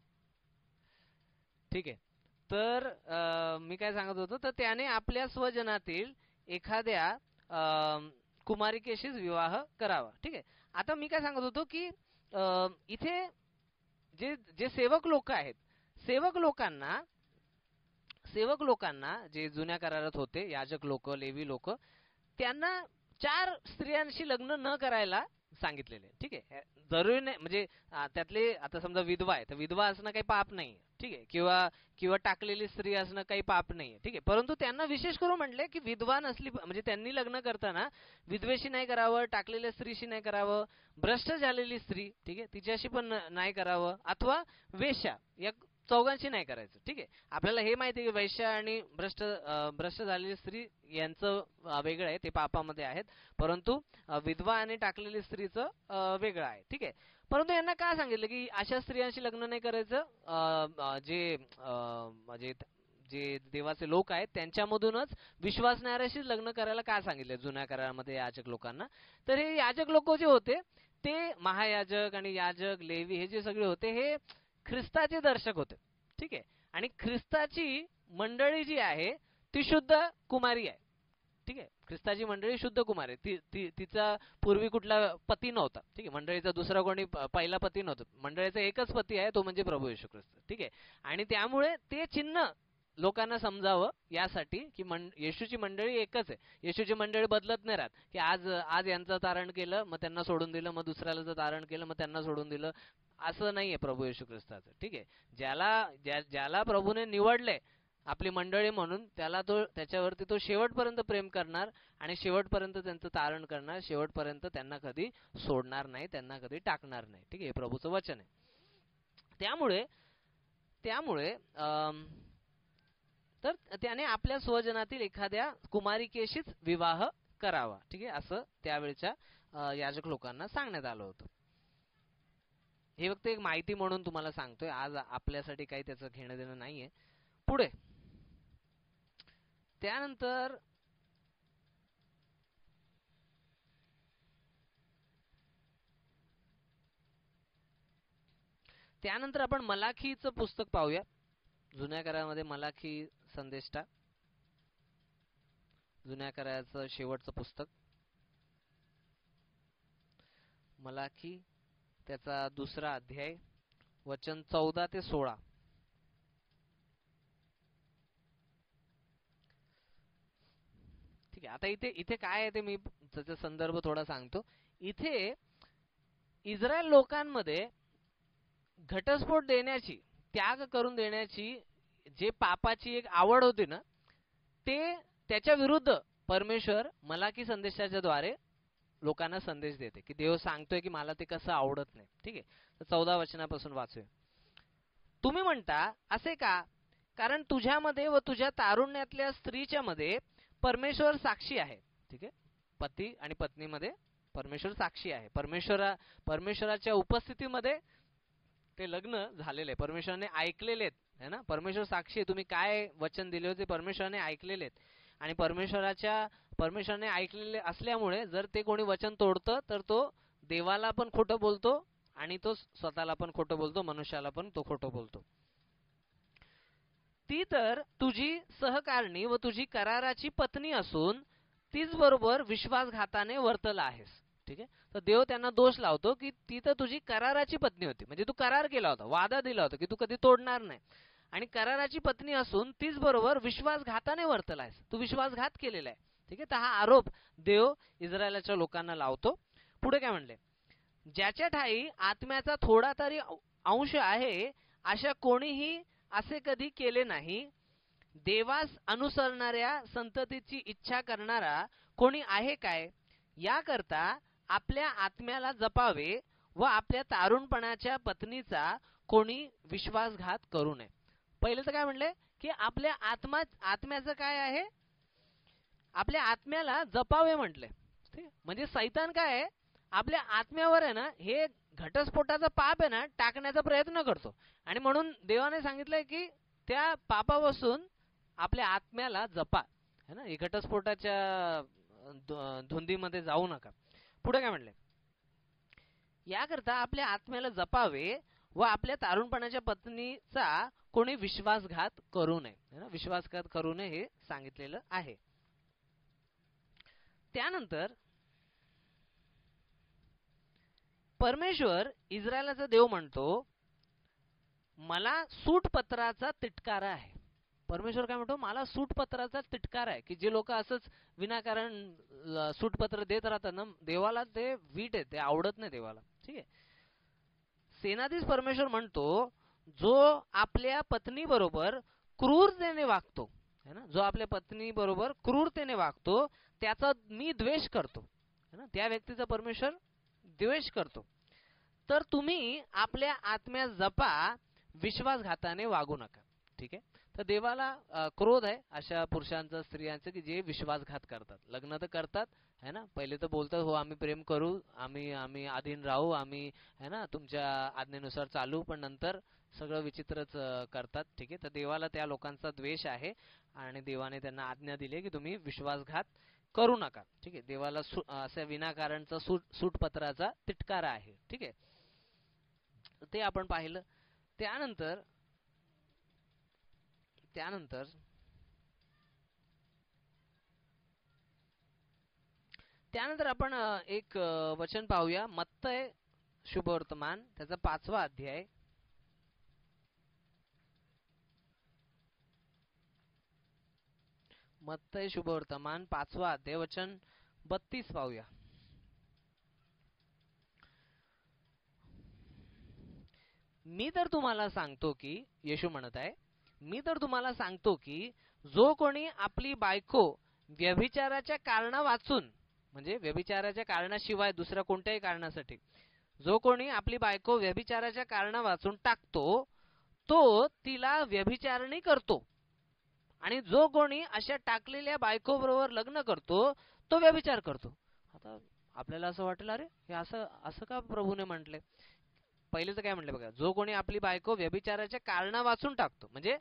ठीक आहे. तर मी काय सांगत होतो, तर त्याने आपल्या स्वजनातील एखाद्या कुमारिकेशीच विवाह करावा. ठीक आहे. आता मी काय सांगत होतो की इथे जे जे सेवक लोक आहेत, सेवक लोकांना सेवक लोकांना जे जुन्या करारात होते, याजक लोक, लेवी लोक, त्यांना 4 स्त्रियांशी लग्न न करायला सांगितलेले. ठीक आहे, जरुरी नाही म्हणजे त्यातले आता समजा विधवा आहे, तर विधवा असणं काही पाप नाही. ठीक आहे, किंवा किंवा टाकलेली स्त्री असणं काही पाप नाहीये. ठीक आहे, परंतु त्यांना विशेष करून म्हटले की विधवा नसली, म्हणजे त्यांनी लग्न करताना विधवेशी नाही करावं, टाकलेल्या स्त्रीशी नाही करावं, भ्रष्ट झालेली स्त्री, ठीक आहे, तिच्याशी पण नाही करावं, अथवा वेश्या, या चौघांशी नाही करायचं. ठीक आहे, आपल्याला हे माहिती आहे की वैश्य आणि भ्रष्ट झालेली स्त्री यांचं वेगळं आहे, ते पापामध्ये आहेत. परंतु विधवा आणि टाकलेली स्त्रीचं वेगळं आहे. ठीक आहे, परंतु यांना काय सांगितलं की अशा स्त्रियांशी लग्न नाही करायचं जे म्हणजे जे देवाचे लोक आहेत त्यांच्यामधूनच विश्वासणाऱ्याशी लग्न करायला का सांगितले जुन्या करारामध्ये याजक लोकांना? तर हे याजक लोक जे होते ते महायाजक आणि याजक लेवी हे जे सगळे होते हे ख्रिस्ताचे दर्शक होते. ठीक आहे. आणि ख्रिस्ताची मंडळी जी आहे ती शुद्ध कुमारी आहे. ठीक आहे. ख्रिस्ताची मंडळी शुद्ध कुमारी, तिचा पूर्वी कुठला पती नव्हता. ठीक आहे. मंडळीचा दुसरा कोणी पहिला पती नव्हता. मंडळीचा एकच पती आहे, तो म्हणजे प्रभू येशू ख्रिस्त. ठीक आहे. आणि त्यामुळे ते चिन्ह लोकांना समजावं यासाठी की येशूची मंडळी एकच आहे. येशूची मंडळी बदलत नाही राहत की आज आज यांचं तारण केलं मग त्यांना सोडून दिलं, मग दुसऱ्याला तारण केलं मग त्यांना सोडून दिलं, असं नाहीये प्रभू येशू ख्रिस्ताचं. ठीक आहे. ज्याला प्रभूने निवडले आपली मंडळी म्हणून त्याच्यावरती तो शेवटपर्यंत प्रेम करणार आणि शेवटपर्यंत त्यांचं तारण करणार, शेवटपर्यंत त्यांना कधी सोडणार नाही, त्यांना कधी टाकणार नाही. ठीक आहे. हे प्रभूचं वचन आहे. त्यामुळे तर त्याने आपल्या स्वजनातील एखाद्या कुमारिकेशीच विवाह करावा. ठीक आहे. असं त्यावेळच्या याजक लोकांना सांगण्यात आलं होतं. हे फक्त एक माहिती म्हणून तुम्हाला सांगतोय, आज आपल्यासाठी काही त्याचं घेणं देणं नाहीये. पुढे त्यानंतर आपण मलाखीचं पुस्तक पाहूया. जुन्या करारामध्ये मलाखी संदेष्टा, जुन्या कराराचं शेवटचं पुस्तक मलाखी, त्याचा 2रा अध्याय, वचन 14 ते 16. ठीक आहे. आता इथे काय आहे ते मी त्याचा संदर्भ थोडा सांगतो. इथे इस्रायल लोकांमध्ये घटस्फोट देण्याची, त्याग करून देण्याची जे पापाची एक आवड होती ना, ते त्याच्या विरुद्ध परमेश्वर मलाकी संदेशाच्या द्वारे लोकांना संदेश देते की देव सांगतोय की मला ते कसं आवडत नाही. ठीक आहे. तर 14 वचनापासून वाचूया. तुम्ही म्हणता असे का? कारण तुझ्यामध्ये व तुझ्या तारुण्यातल्या स्त्रीच्या मध्ये परमेश्वर साक्षी आहे. ठीक आहे. पती आणि पत्नीमध्ये परमेश्वर साक्षी आहे. परमेश्वराच्या उपस्थितीमध्ये ते लग्न झालेले, परमेश्वराने ऐकलेले आहेत, है ना. परमेश्वर साक्षी आहे. तुम्ही काय वचन दिले होते परमेश्वराने ऐकलेले आहेत. आणि परमेश्वराने ऐकलेले असल्यामुळे जर ते कोणी वचन तोडतं तर तो देवाला पण खोटं बोलतो आणि तो स्वतःला पण खोटं बोलतो, मनुष्याला पण तो खोटं बोलतो. ती तर तुझी सहकारणी व तुझी कराराची पत्नी असून तीच बरोबर विश्वासघाताने वर्तला आहेस. ठीक आहे. तर देव त्यांना दोष लावतो की ती तर तुझी कराराची पत्नी होती, म्हणजे तू करार केला होता, वादा दिला होता की तू कधी तोडणार नाही, आणि कराराची पत्नी असून तीच बरोबर विश्वासघाताने वर्तला आहेस, तू विश्वासघात केलेला आहे. ठीक आहे. तर हा आरोप देव इस्रायलाच्या लोकांना लावतो. पुढे काय म्हणले? ज्याच्या ठाई आत्म्याचा थोडा तरी अंश आहे अशा कोणीही असे कधी केले नाही. देवास अनुसरणाऱ्या संततीची इच्छा करणारा कोणी आहे काय? याकरता आपल्या आत्म्याला जपावे व आपल्या तारुणपणाच्या पत्नीचा कोणी विश्वासघात करू नये. पहिले तर काय म्हणले की आपल्या आत्म्याचं काय आहे? आपल्या आत्म्याला जपावे म्हटले. म्हणजे सैतान काय आहे? आपल्या आत्म्यावर आहे ना हे घटस्फोटाचा पाप आहे ना टाकण्याचा प्रयत्न करतो, आणि म्हणून देवाने सांगितलंय की त्या पापापासून आपल्या आत्म्याला जपा, है ना. हे घटस्फोटाच्या धुंदीमध्ये जाऊ नका. पुढे काय म्हणले? याकरता आपल्या आत्म्याला जपावे व आपल्या तारुणपणाच्या पत्नीचा कोणी विश्वासघात करू नये, है ना. विश्वासघात करू नये हे सांगितलेलं आहे. त्यानंतर परमेश्वर इस्रायलाचा देव म्हणतो मला सूटपत्राचा तिटकारा आहे. परमेश्वर काय म्हणतो? मला सूटपत्राचा तिटकारा आहे. की जे लोक असंच विनाकारण सूटपत्र देत राहतात ना, देवाला ते वीट आहे, ते आवडत नाही देवाला. ठीक आहे. सेनाधीश परमेश्वर म्हणतो जो आपल्या पत्नी बरोबर क्रूरतेने वागतो, है ना, जो आपल्या पत्नी बरोबर क्रूरतेने वागतो त्याचा मी द्वेष करतो, है ना. त्या व्यक्तीचा परमेश्वर द्वेष करतो. तर तुम्ही आपल्या आत्म्यास जपा, विश्वासघाताने वागू नका. ठीक आहे. तर देवाला क्रोध आहे अशा पुरुषांचा स्त्रियांचं की जे विश्वासघात करतात. लग्न तर करतात है ना, पहिले तर बोलतात हो आम्ही प्रेम करू, आम्ही आम्ही अधीन राहू, आम्ही है ना तुमच्या आज्ञेनुसार चालू, पण नंतर सगळं विचित्रच करतात. ठीक आहे, तर देवाला त्या लोकांचा द्वेष आहे आणि देवाने त्यांना आज्ञा दिली की तुम्ही विश्वासघात करू नका. ठीक आहे, देवाला अशा विनाकारणचा सूटपत्राचा तिटकारा आहे. ठीक आहे, ते आपण पाहिलं. त्यानंतर त्यानंतर त्यानंतर आपण एक वचन पाहूया, मत्तय शुभवर्तमान त्याचा 5वा अध्याय. मत्तय शुभवर्तमान 5वा अध्याय वचन 32 पाहूया. मी तर तुम्हाला सांगतो की, येशू म्हणत आहे, मी तर तुम्हाला सांगतो की जो कोणी आपली बायको व्यभिचाराच्या कारणा वाचून, म्हणजे व्यभिचाराच्या कारणाशिवाय दुसऱ्या कोणत्याही कारणासाठी जो कोणी आपली बायको व्यभिचाराच्या कारणा वाचून टाकतो तो तिला व्यभिचारणी करतो, आणि जो कोणी अशा टाकलेल्या बायको बरोबर लग्न करतो तो व्यभिचार करतो. आता आपल्याला असं वाटेल अरे हे असं असं का प्रभूने म्हटले. पहिलेच काय म्हटलं बघा, जो कोणी आपली बायको व्यभिचाराच्या कारणा वाचून टाकतो, म्हणजे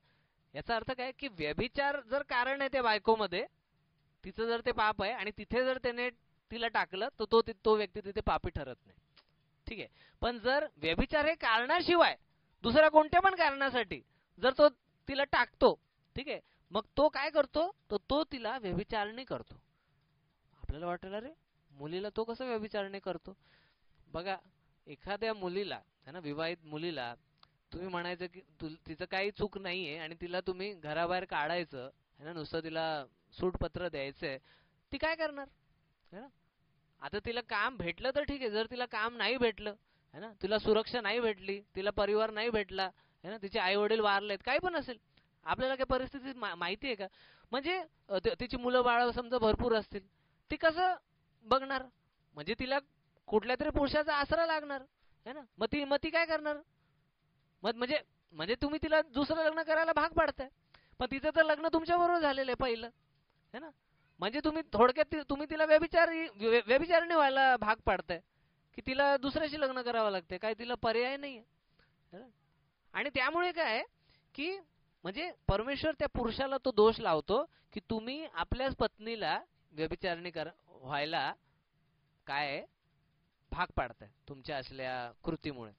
याचा अर्थ काय की व्यभिचार जर कारण आहे त्या बायकोमध्ये, तिचं जर ते पाप आहे आणि तिथे जर त्याने तिला टाकलं तर तो व्यक्ती तिथे पापी ठरत नाही. ठीक आहे, पण जर व्यभिचार हे कारणाशिवाय दुसऱ्या कोणत्या पण कारणासाठी जर तो तिला टाकतो, ठीक आहे, मग तो काय करतो, तो तिला व्यभिचारणी करतो. आपल्याला वाटेल अरे मुलीला तो कसं व्यभिचारणी करतो. बघा, एखाद्या मुलीला है ना, विवाहित मुलीला तुम्ही म्हणायचं की तिचं काही चूक नाहीये आणि तिला तुम्ही घराबाहेर काढायचं है ना, नुसतं तिला सूटपत्र द्यायचंय, ती काय करणार है ना. आता तिला काम भेटलं तर ठीक आहे, जर तिला काम नाही भेटलं है ना, तिला सुरक्षा नाही भेटली, तिला परिवार नाही भेटला है ना, तिचे आई वडील वारलेत, काही पण असेल, आपल्याला काही परिस्थिती माहिती आहे का, म्हणजे तिची मुलं बाळ समजा भरपूर असतील, ती कसं बघणार, म्हणजे तिला कुठल्या तरी पुरुषाचा आसरा लागणार है ना. मग ती काय करणार, म्हणजे म्हणजे तुम्ही तिला दुसरं लग्न करायला भाग पाडताय, पण तिचं तर लग्न तुमच्या बरोबर झालेलं आहे पहिलं है ना. म्हणजे तुम्ही थोडक्यात तुम्ही तिला व्यभिचारणी व्हायला भाग पाडताय की तिला दुसऱ्याशी लग्न करावं लागते, काय तिला पर्याय नाहीये. आणि त्यामुळे काय की म्हणजे परमेश्वर त्या पुरुषाला तो दोष लावतो की तुम्ही आपल्याच पत्नीला व्यभिचारणी व्हायला काय भाग पाडताय तुमच्या असल्या कृतीमुळे.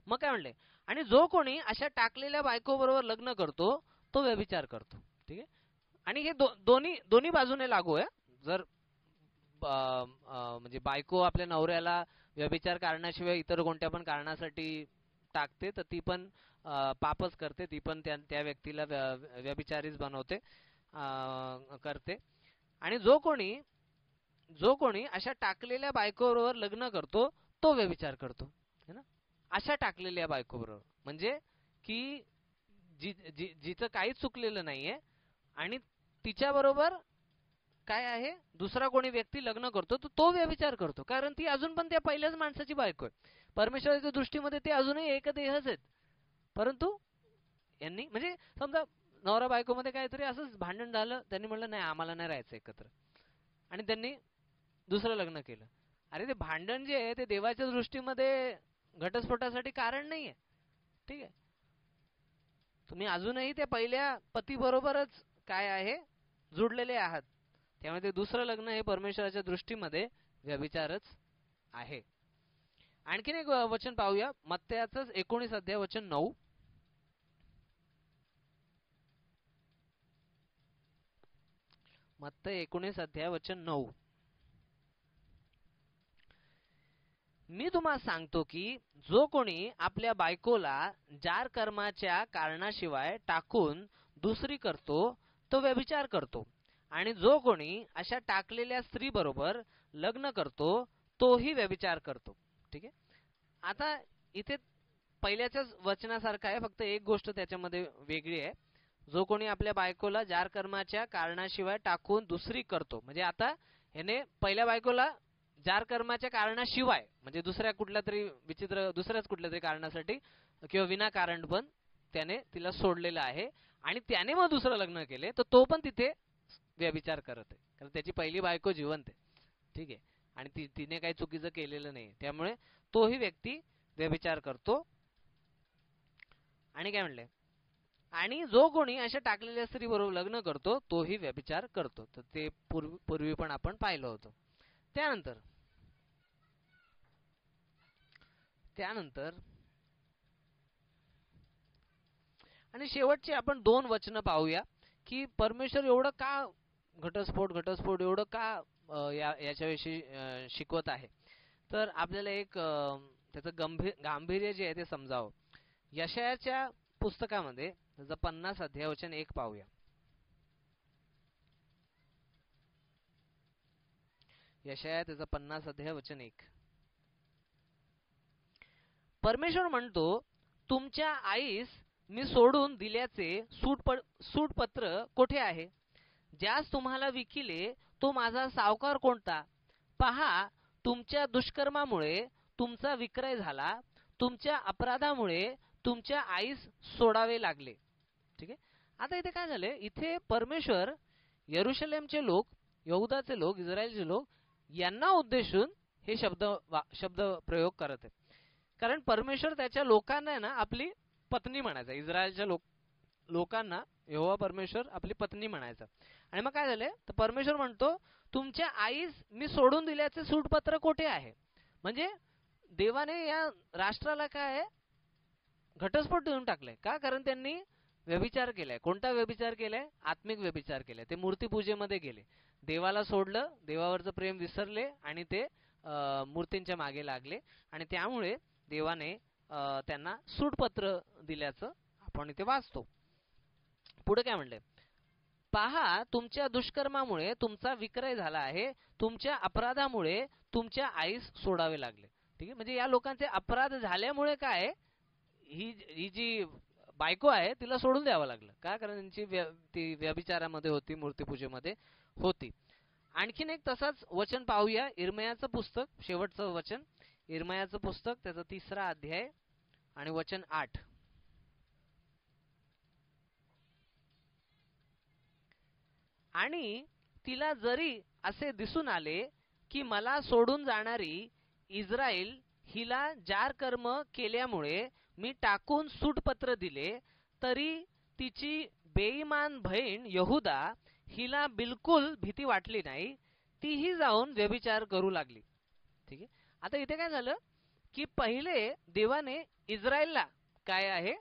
मग काय म्हणले, आणि जो कोणी अशा टाकलेल्या बायको बरोबर लग्न करतो तो व्यभिचार करतो. ठीक आहे, आणि हे दोन्ही बाजूने लागू आहे. जर म्हणजे बायको आपल्या नवऱ्याला व्यभिचार करण्याशिवाय इतर कोणत्या पण कारणासाठी टाकते तर ती पण पापच करते, ती पण त्या व्यक्तीला व्यभिचारीच बनवते करते. आणि जो कोणी अशा टाकलेल्या बायकोबरोबर लग्न करतो तो व्यभिचार करतो है ना. अशा टाकलेल्या बायकोबरोबर म्हणजे की जिचं काहीच चुकलेलं नाहीये आणि तिच्या बरोबर काय आहे दुसरा कोणी व्यक्ती लग्न करतो तो व्यभिचार करतो, कारण ती अजून पण त्या पहिल्याच माणसाची बायको आहे. परमेश्वराच्या दृष्टीमध्ये ते अजूनही एकदेहच आहेत, परंतु यांनी म्हणजे समजा नवरा बायको मध्ये काहीतरी असंच भांडण झालं, त्यांनी म्हणलं नाही आम्हाला नाही राहायचं एकत्र, आणि त्यांनी दुसरं लग्न केलं. अरे ते भांडण जे आहे ते देवाच्या दृष्टीमध्ये घटस्फोटासाठी कारण नाहीये. ठीक आहे, तुम्ही अजूनही त्या पहिल्या पती बरोबरच काय आहे जुडलेले आहात, त्यामुळे ते दुसरं लग्न हे परमेश्वराच्या दृष्टीमध्ये व्यभिचारच आहे. आणखीन एक वचन पाहूया, मत्तयाचंच 19 अध्याय वचन 9. मत्तय 19 अध्याय वचन 9. मी तुम्हाला सांगतो की जो कोणी आपल्या बायकोला जार कर्माच्या कारणाशिवाय टाकून दुसरी करतो तो व्यभिचार करतो, आणि जो कोणी अशा टाकलेल्या स्त्री बरोबर लग्न करतो तोही व्यभिचार करतो. ठीक आहे, आता इथे पहिल्याच्याच वचनासारखं आहे, फक्त एक गोष्ट त्याच्यामध्ये वेगळी आहे. जो कोणी आपल्या बायकोला जार कर्माच्या कारणाशिवाय टाकून दुसरी करतो, म्हणजे आता ह्याने पहिल्या बायकोला जार कर्माच्या कारणाशिवाय म्हणजे दुसऱ्याच कुठल्या तरी कारणासाठी किंवा विनाकारण पण त्याने तिला सोडलेलं आहे आणि त्याने मग दुसरं लग्न केले, तर तो पण तिथे व्यभिचार करत आहे, कारण त्याची पहिली बायको जिवंत आहे. ठीक आहे, आणि तिने काही चुकीचं केलेलं नाही, त्यामुळे तोही व्यक्ती व्यभिचार करतो. आणि काय म्हणले, आणि जो कोणी अशा टाकलेल्या स्त्री बरोबर लग्न करतो तोही व्यभिचार करतो. तर ते पूर्वी पण आपण पाहिलं होतं. त्यानंतर आणि शेवटचे आपण 2 वचनं पाहूया की परमेश्वर एवढं का घटस्फोट एवढं का याच्याविषयी शिकवत आहे. तर आपल्याला एक त्याचं गांभीर्य जे आहे ते समजावं. यशायाच्या पुस्तकामध्ये त्याचा 50 अध्याय वचन 1 पाहूया. यशाया त्याचा 50 अध्याय वचन 1. परमेश्वर म्हणतो, तुमच्या आईस मी सोडून दिल्याचे सूटपत्र कोठे आहे? ज्यास तुम्हाला विकिले तो माझा सावकार कोणता? पहा, तुमच्या दुष्कर्मामुळे तुमचा विक्रय झाला, तुमच्या अपराधामुळे तुमच्या आईस सोडावे लागले. ठीक आहे. आता इथे काय झाले, इथे परमेश्वर यरुशलेमचे लोक, यहुदाचे लोक, इस्रायलचे लोक यांना उद्देशून हे शब्द प्रयोग करत आहे. कारण परमेश्वर त्याच्या लोकांना ना आपली पत्नी म्हणायचा. इस्रायलच्या लोकांना यहोवा परमेश्वर आपली पत्नी म्हणायचा. आणि मग काय झाले, तर परमेश्वर म्हणतो, तुमच्या आईस मी सोडून दिल्याचे सूटपत्र कोठे आहे? म्हणजे देवाने या राष्ट्राला काय घटस्फोट देऊन टाकलाय. का? कारण त्यांनी व्यभिचार केलाय. कोणता व्यभिचार केलाय? आत्मिक व्यभिचार केलाय. ते मूर्तीपूजेमध्ये गेले, देवाला सोडलं, देवावरचं प्रेम विसरले आणि ते मूर्तींच्या मागे लागले. आणि त्यामुळे देवाने त्यांना सूटपत्र दिल्याचं आपण इथे वाचतो. पुढे काय म्हणले, पहा, तुमच्या दुष्कर्मामुळे तुमचा विक्रय झाला आहे, तुमच्या अपराधामुळे तुमच्या आईस सोडावे लागले. ठीक आहे, म्हणजे या लोकांचे अपराध झाल्यामुळे काय, ही जी बायको आहे तिला सोडून द्यावं लागलं. का? कारण ती व्यभिचारामध्ये होती, मूर्तीपूजेमध्ये होती. आणखीन एक तसाच वचन पाहूया, इर्मयाचं पुस्तक, शेवटचं वचन, इर्मयाचं पुस्तक, त्याचा 3रा अध्याय आणि वचन 8. आणि तिला जरी असे दिसून आले की मला सोडून जाणारी इस्रायल हिला जार कर्म केल्यामुळे मी टाकून सूटपत्र दिले, तरी तिची बेईमान बहीण यहुदा हिला बिलकुल भीती वाटली नाही, तीही जाऊन व्यभिचार करू लागली. ठीक आहे. आता इथे काय झालं की पहिले देवाने इस्रायलला काय आहे,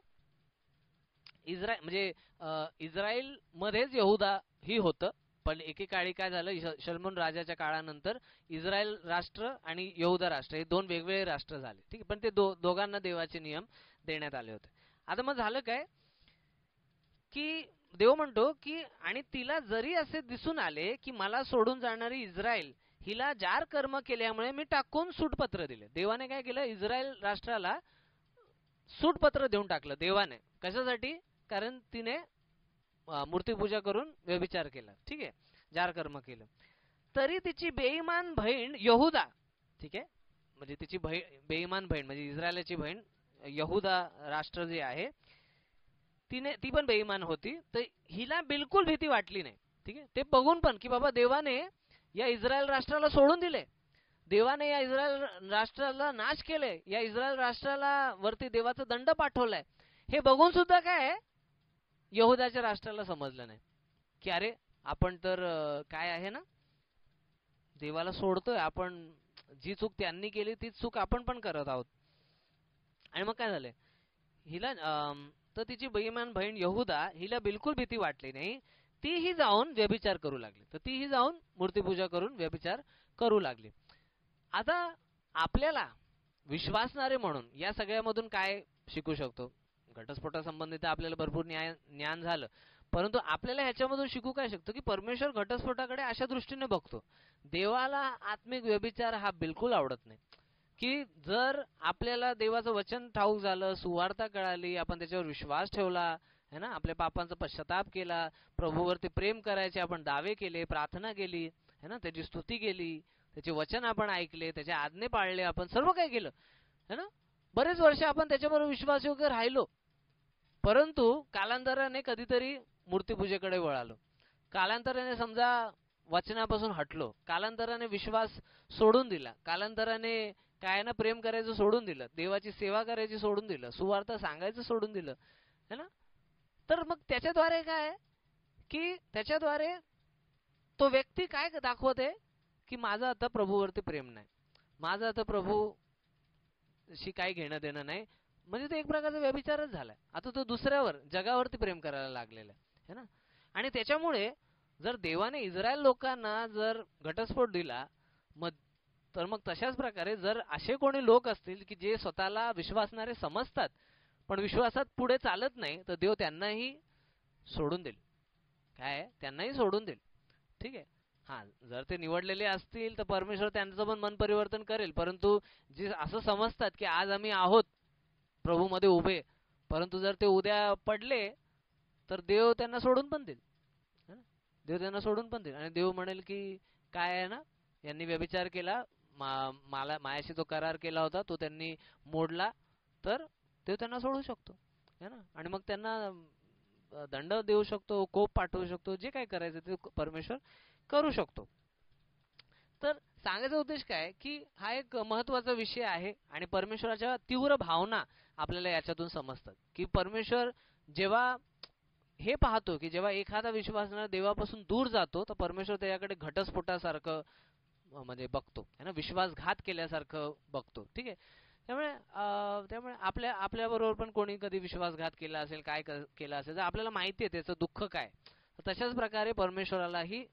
म्हणजे इस्रायल मध्येच यहुदा ही होतं, पण एकेकाळी काय झालं, शल्मोन राजाच्या काळानंतर इस्रायल राष्ट्र आणि यहुदा राष्ट्र हे 2 वेगवेगळे राष्ट्र झाले. ठीक आहे, पण ते दोघांना देवाचे नियम देण्यात आले होते. आता मग झालं काय की देव म्हणतो की आणि तिला जरी असे दिसून आले की मला सोडून जाणारी इस्रायल हिला जार कर्म केल्यामुळे मी टाकून सूटपत्र दिले. देवाने काय केलं, इस्रायल राष्ट्राला सूटपत्र देऊन टाकलं देवाने. कशासाठी? कारण तिने मूर्तीपूजा करून व्यभिचार केला. ठीक आहे, जार कर्म केलं. तरी तिची बेईमान बहीण यहुदा, ठीक आहे, म्हणजे तिची बेईमान बहीण म्हणजे इस्रायलची बहीण यहुदा राष्ट्र जे आहे ती पण बेईमान होती, तर हिला बिलकुल भीती वाटली नाही. ठीक आहे, ते बघून पण की बाबा देवाने या इस्रायल राष्ट्राला सोडून दिले, देवाने या इस्रायल राष्ट्राला नाश केले, या इस्रायल राष्ट्राला वरती देवाचा दंड पाठवलाय, हे बघून सुद्धा काय यहुदाच्या राष्ट्राला समजलं नाही की अरे आपण तर काय आहे ना, देवाला सोडतोय आपण, जी चूक त्यांनी केली तीच चूक आपण पण करत आहोत. आणि मग काय झालंय, हिला तर तिची बेईमान बहीण यहुदा हिला बिलकुल भीती वाटली नाही, तीही जाऊन व्यभिचार करू लागली. तर तीही जाऊन मूर्तीपूजा करून व्यभिचार करू लागली. आता आपल्याला विश्वासणारे म्हणून या सगळ्यामधून काय शिकू शकतो? घटस्फोटासंबंधित आपल्याला भरपूर ज्ञान झालं, परंतु आपल्याला ह्याच्यामधून शिकू काय शकतो की परमेश्वर घटस्फोटाकडे अशा दृष्टीने बघतो. देवाला आत्मिक व्यभिचार हा बिलकुल आवडत नाही. की जर आपल्याला देवाचं वचन ठाऊक झालं, सुवार्ता कळाली, आपण त्याच्यावर विश्वास ठेवला है ना, आपल्या पापांचा पश्चाताप केला, प्रभूवरती प्रेम करायचे आपण दावे केले, प्रार्थना केली है ना, त्याची स्तुती केली, त्याचे वचन आपण ऐकले, त्याचे आज्ञे पाळले, आपण सर्व काही केलं है ना, बरेच वर्ष आपण त्याच्याबरोबर विश्वासयोग्य राहिलो, परंतु कालांतराने कधीतरी मूर्तीपूजेकडे वळालो, कालांतराने समजा वचनापासून हटलो, कालांतराने विश्वास सोडून दिला, कालांतराने काय ना प्रेम करायचं सोडून दिलं, देवाची सेवा करायची सोडून दिलं, सुवार्थ सांगायचं सोडून दिलं, है ना. तर मग त्याच्याद्वारे काय की त्याच्याद्वारे तो व्यक्ती काय दाखवत आहे की माझं आता प्रभूवरती प्रेम नाही, माझं आता प्रभूशी काही घेणं देणं नाही. म्हणजे तो एक प्रकारचा व्यभिचारच झालाय. आता तो दुसऱ्यावर जगावरती प्रेम करायला लागलेला आहे ना. आणि त्याच्यामुळे जर देवाने इस्रायल लोकांना जर घटस्फोट दिला, मग तर मग तशाच प्रकारे जर असे कोणी लोक असतील की जे स्वतःला विश्वासणारे समजतात पण विश्वासात पुढे चालत नाही, तर देव त्यांनाही सोडून देईल. काय त्यांनाही सोडून देईल. ठीक आहे. हा, जर ते निवडलेले असतील तर परमेश्वर त्यांचं पण मन परिवर्तन करेल. परंतु जे असं समजतात की आज आम्ही आहोत प्रभू मध्ये उभे, परंतु जर ते उद्या पडले तर देव त्यांना सोडून पण देईल. देव त्यांना सोडून पण देईल. आणि देव म्हणेल की काय आहे ना, यांनी व्यभिचार केला, मला मायाशी जो करार केला होता तो त्यांनी मोडला, तर देव त्यांना सोडू शकतो, है ना. आणि मग त्यांना दंड देऊ शकतो, कोप पाठवू शकतो, जे काय करायचं ते परमेश्वर करू शकतो. तर सांगायचा उद्देश काय की हा एक महत्त्वाचा विषय आहे आणि परमेश्वराच्या तीव्र भावना आपल्याला याच्यातून समजतात की परमेश्वर जेव्हा हे पाहतो की जेव्हा एखादा विश्वासणारा देवापासून दूर जातो तर परमेश्वर त्याच्याकडे घटस्फोटासारखं म्हणजे बघतो, है ना, विश्वासघात केल्यासारखं बघतो. ठीक आहे. त्यामुळे आपल्या बरोबर पण कोणी कधी विश्वासघात केला असेल, काय केला असेल, तर आपल्याला माहिती आहे त्याचं दुःख काय. तशाच प्रकारे परमेश्वरालाही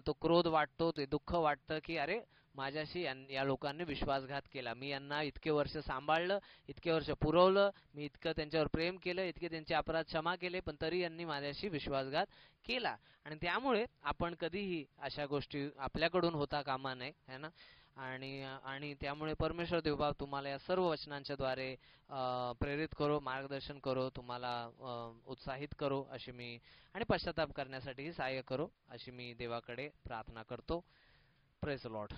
तो क्रोध वाटतो, ते दुःख वाटतं की अरे माझ्याशी या लोकांनी विश्वासघात केला, मी यांना इतके वर्ष सांभाळलं, इतके वर्ष पुरवलं, मी इतकं त्यांच्यावर प्रेम केलं, इतके त्यांचे अपराध क्षमा केले, पण तरी यांनी माझ्याशी विश्वासघात केला. आणि त्यामुळे आपण कधीही अशा गोष्टी आपल्याकडून होता कामा नये, है ना. आणि त्यामुळे परमेश्वर देवबाप तुम्हाला या सर्व वचनांच्या द्वारे प्रेरित करो, मार्गदर्शन करो, तुम्हाला उत्साहित करो अशी मी, आणि पश्चाताप करण्यासाठी सहाय्य करो अशी मी देवाकडे प्रार्थना करतो. Praise the Lord.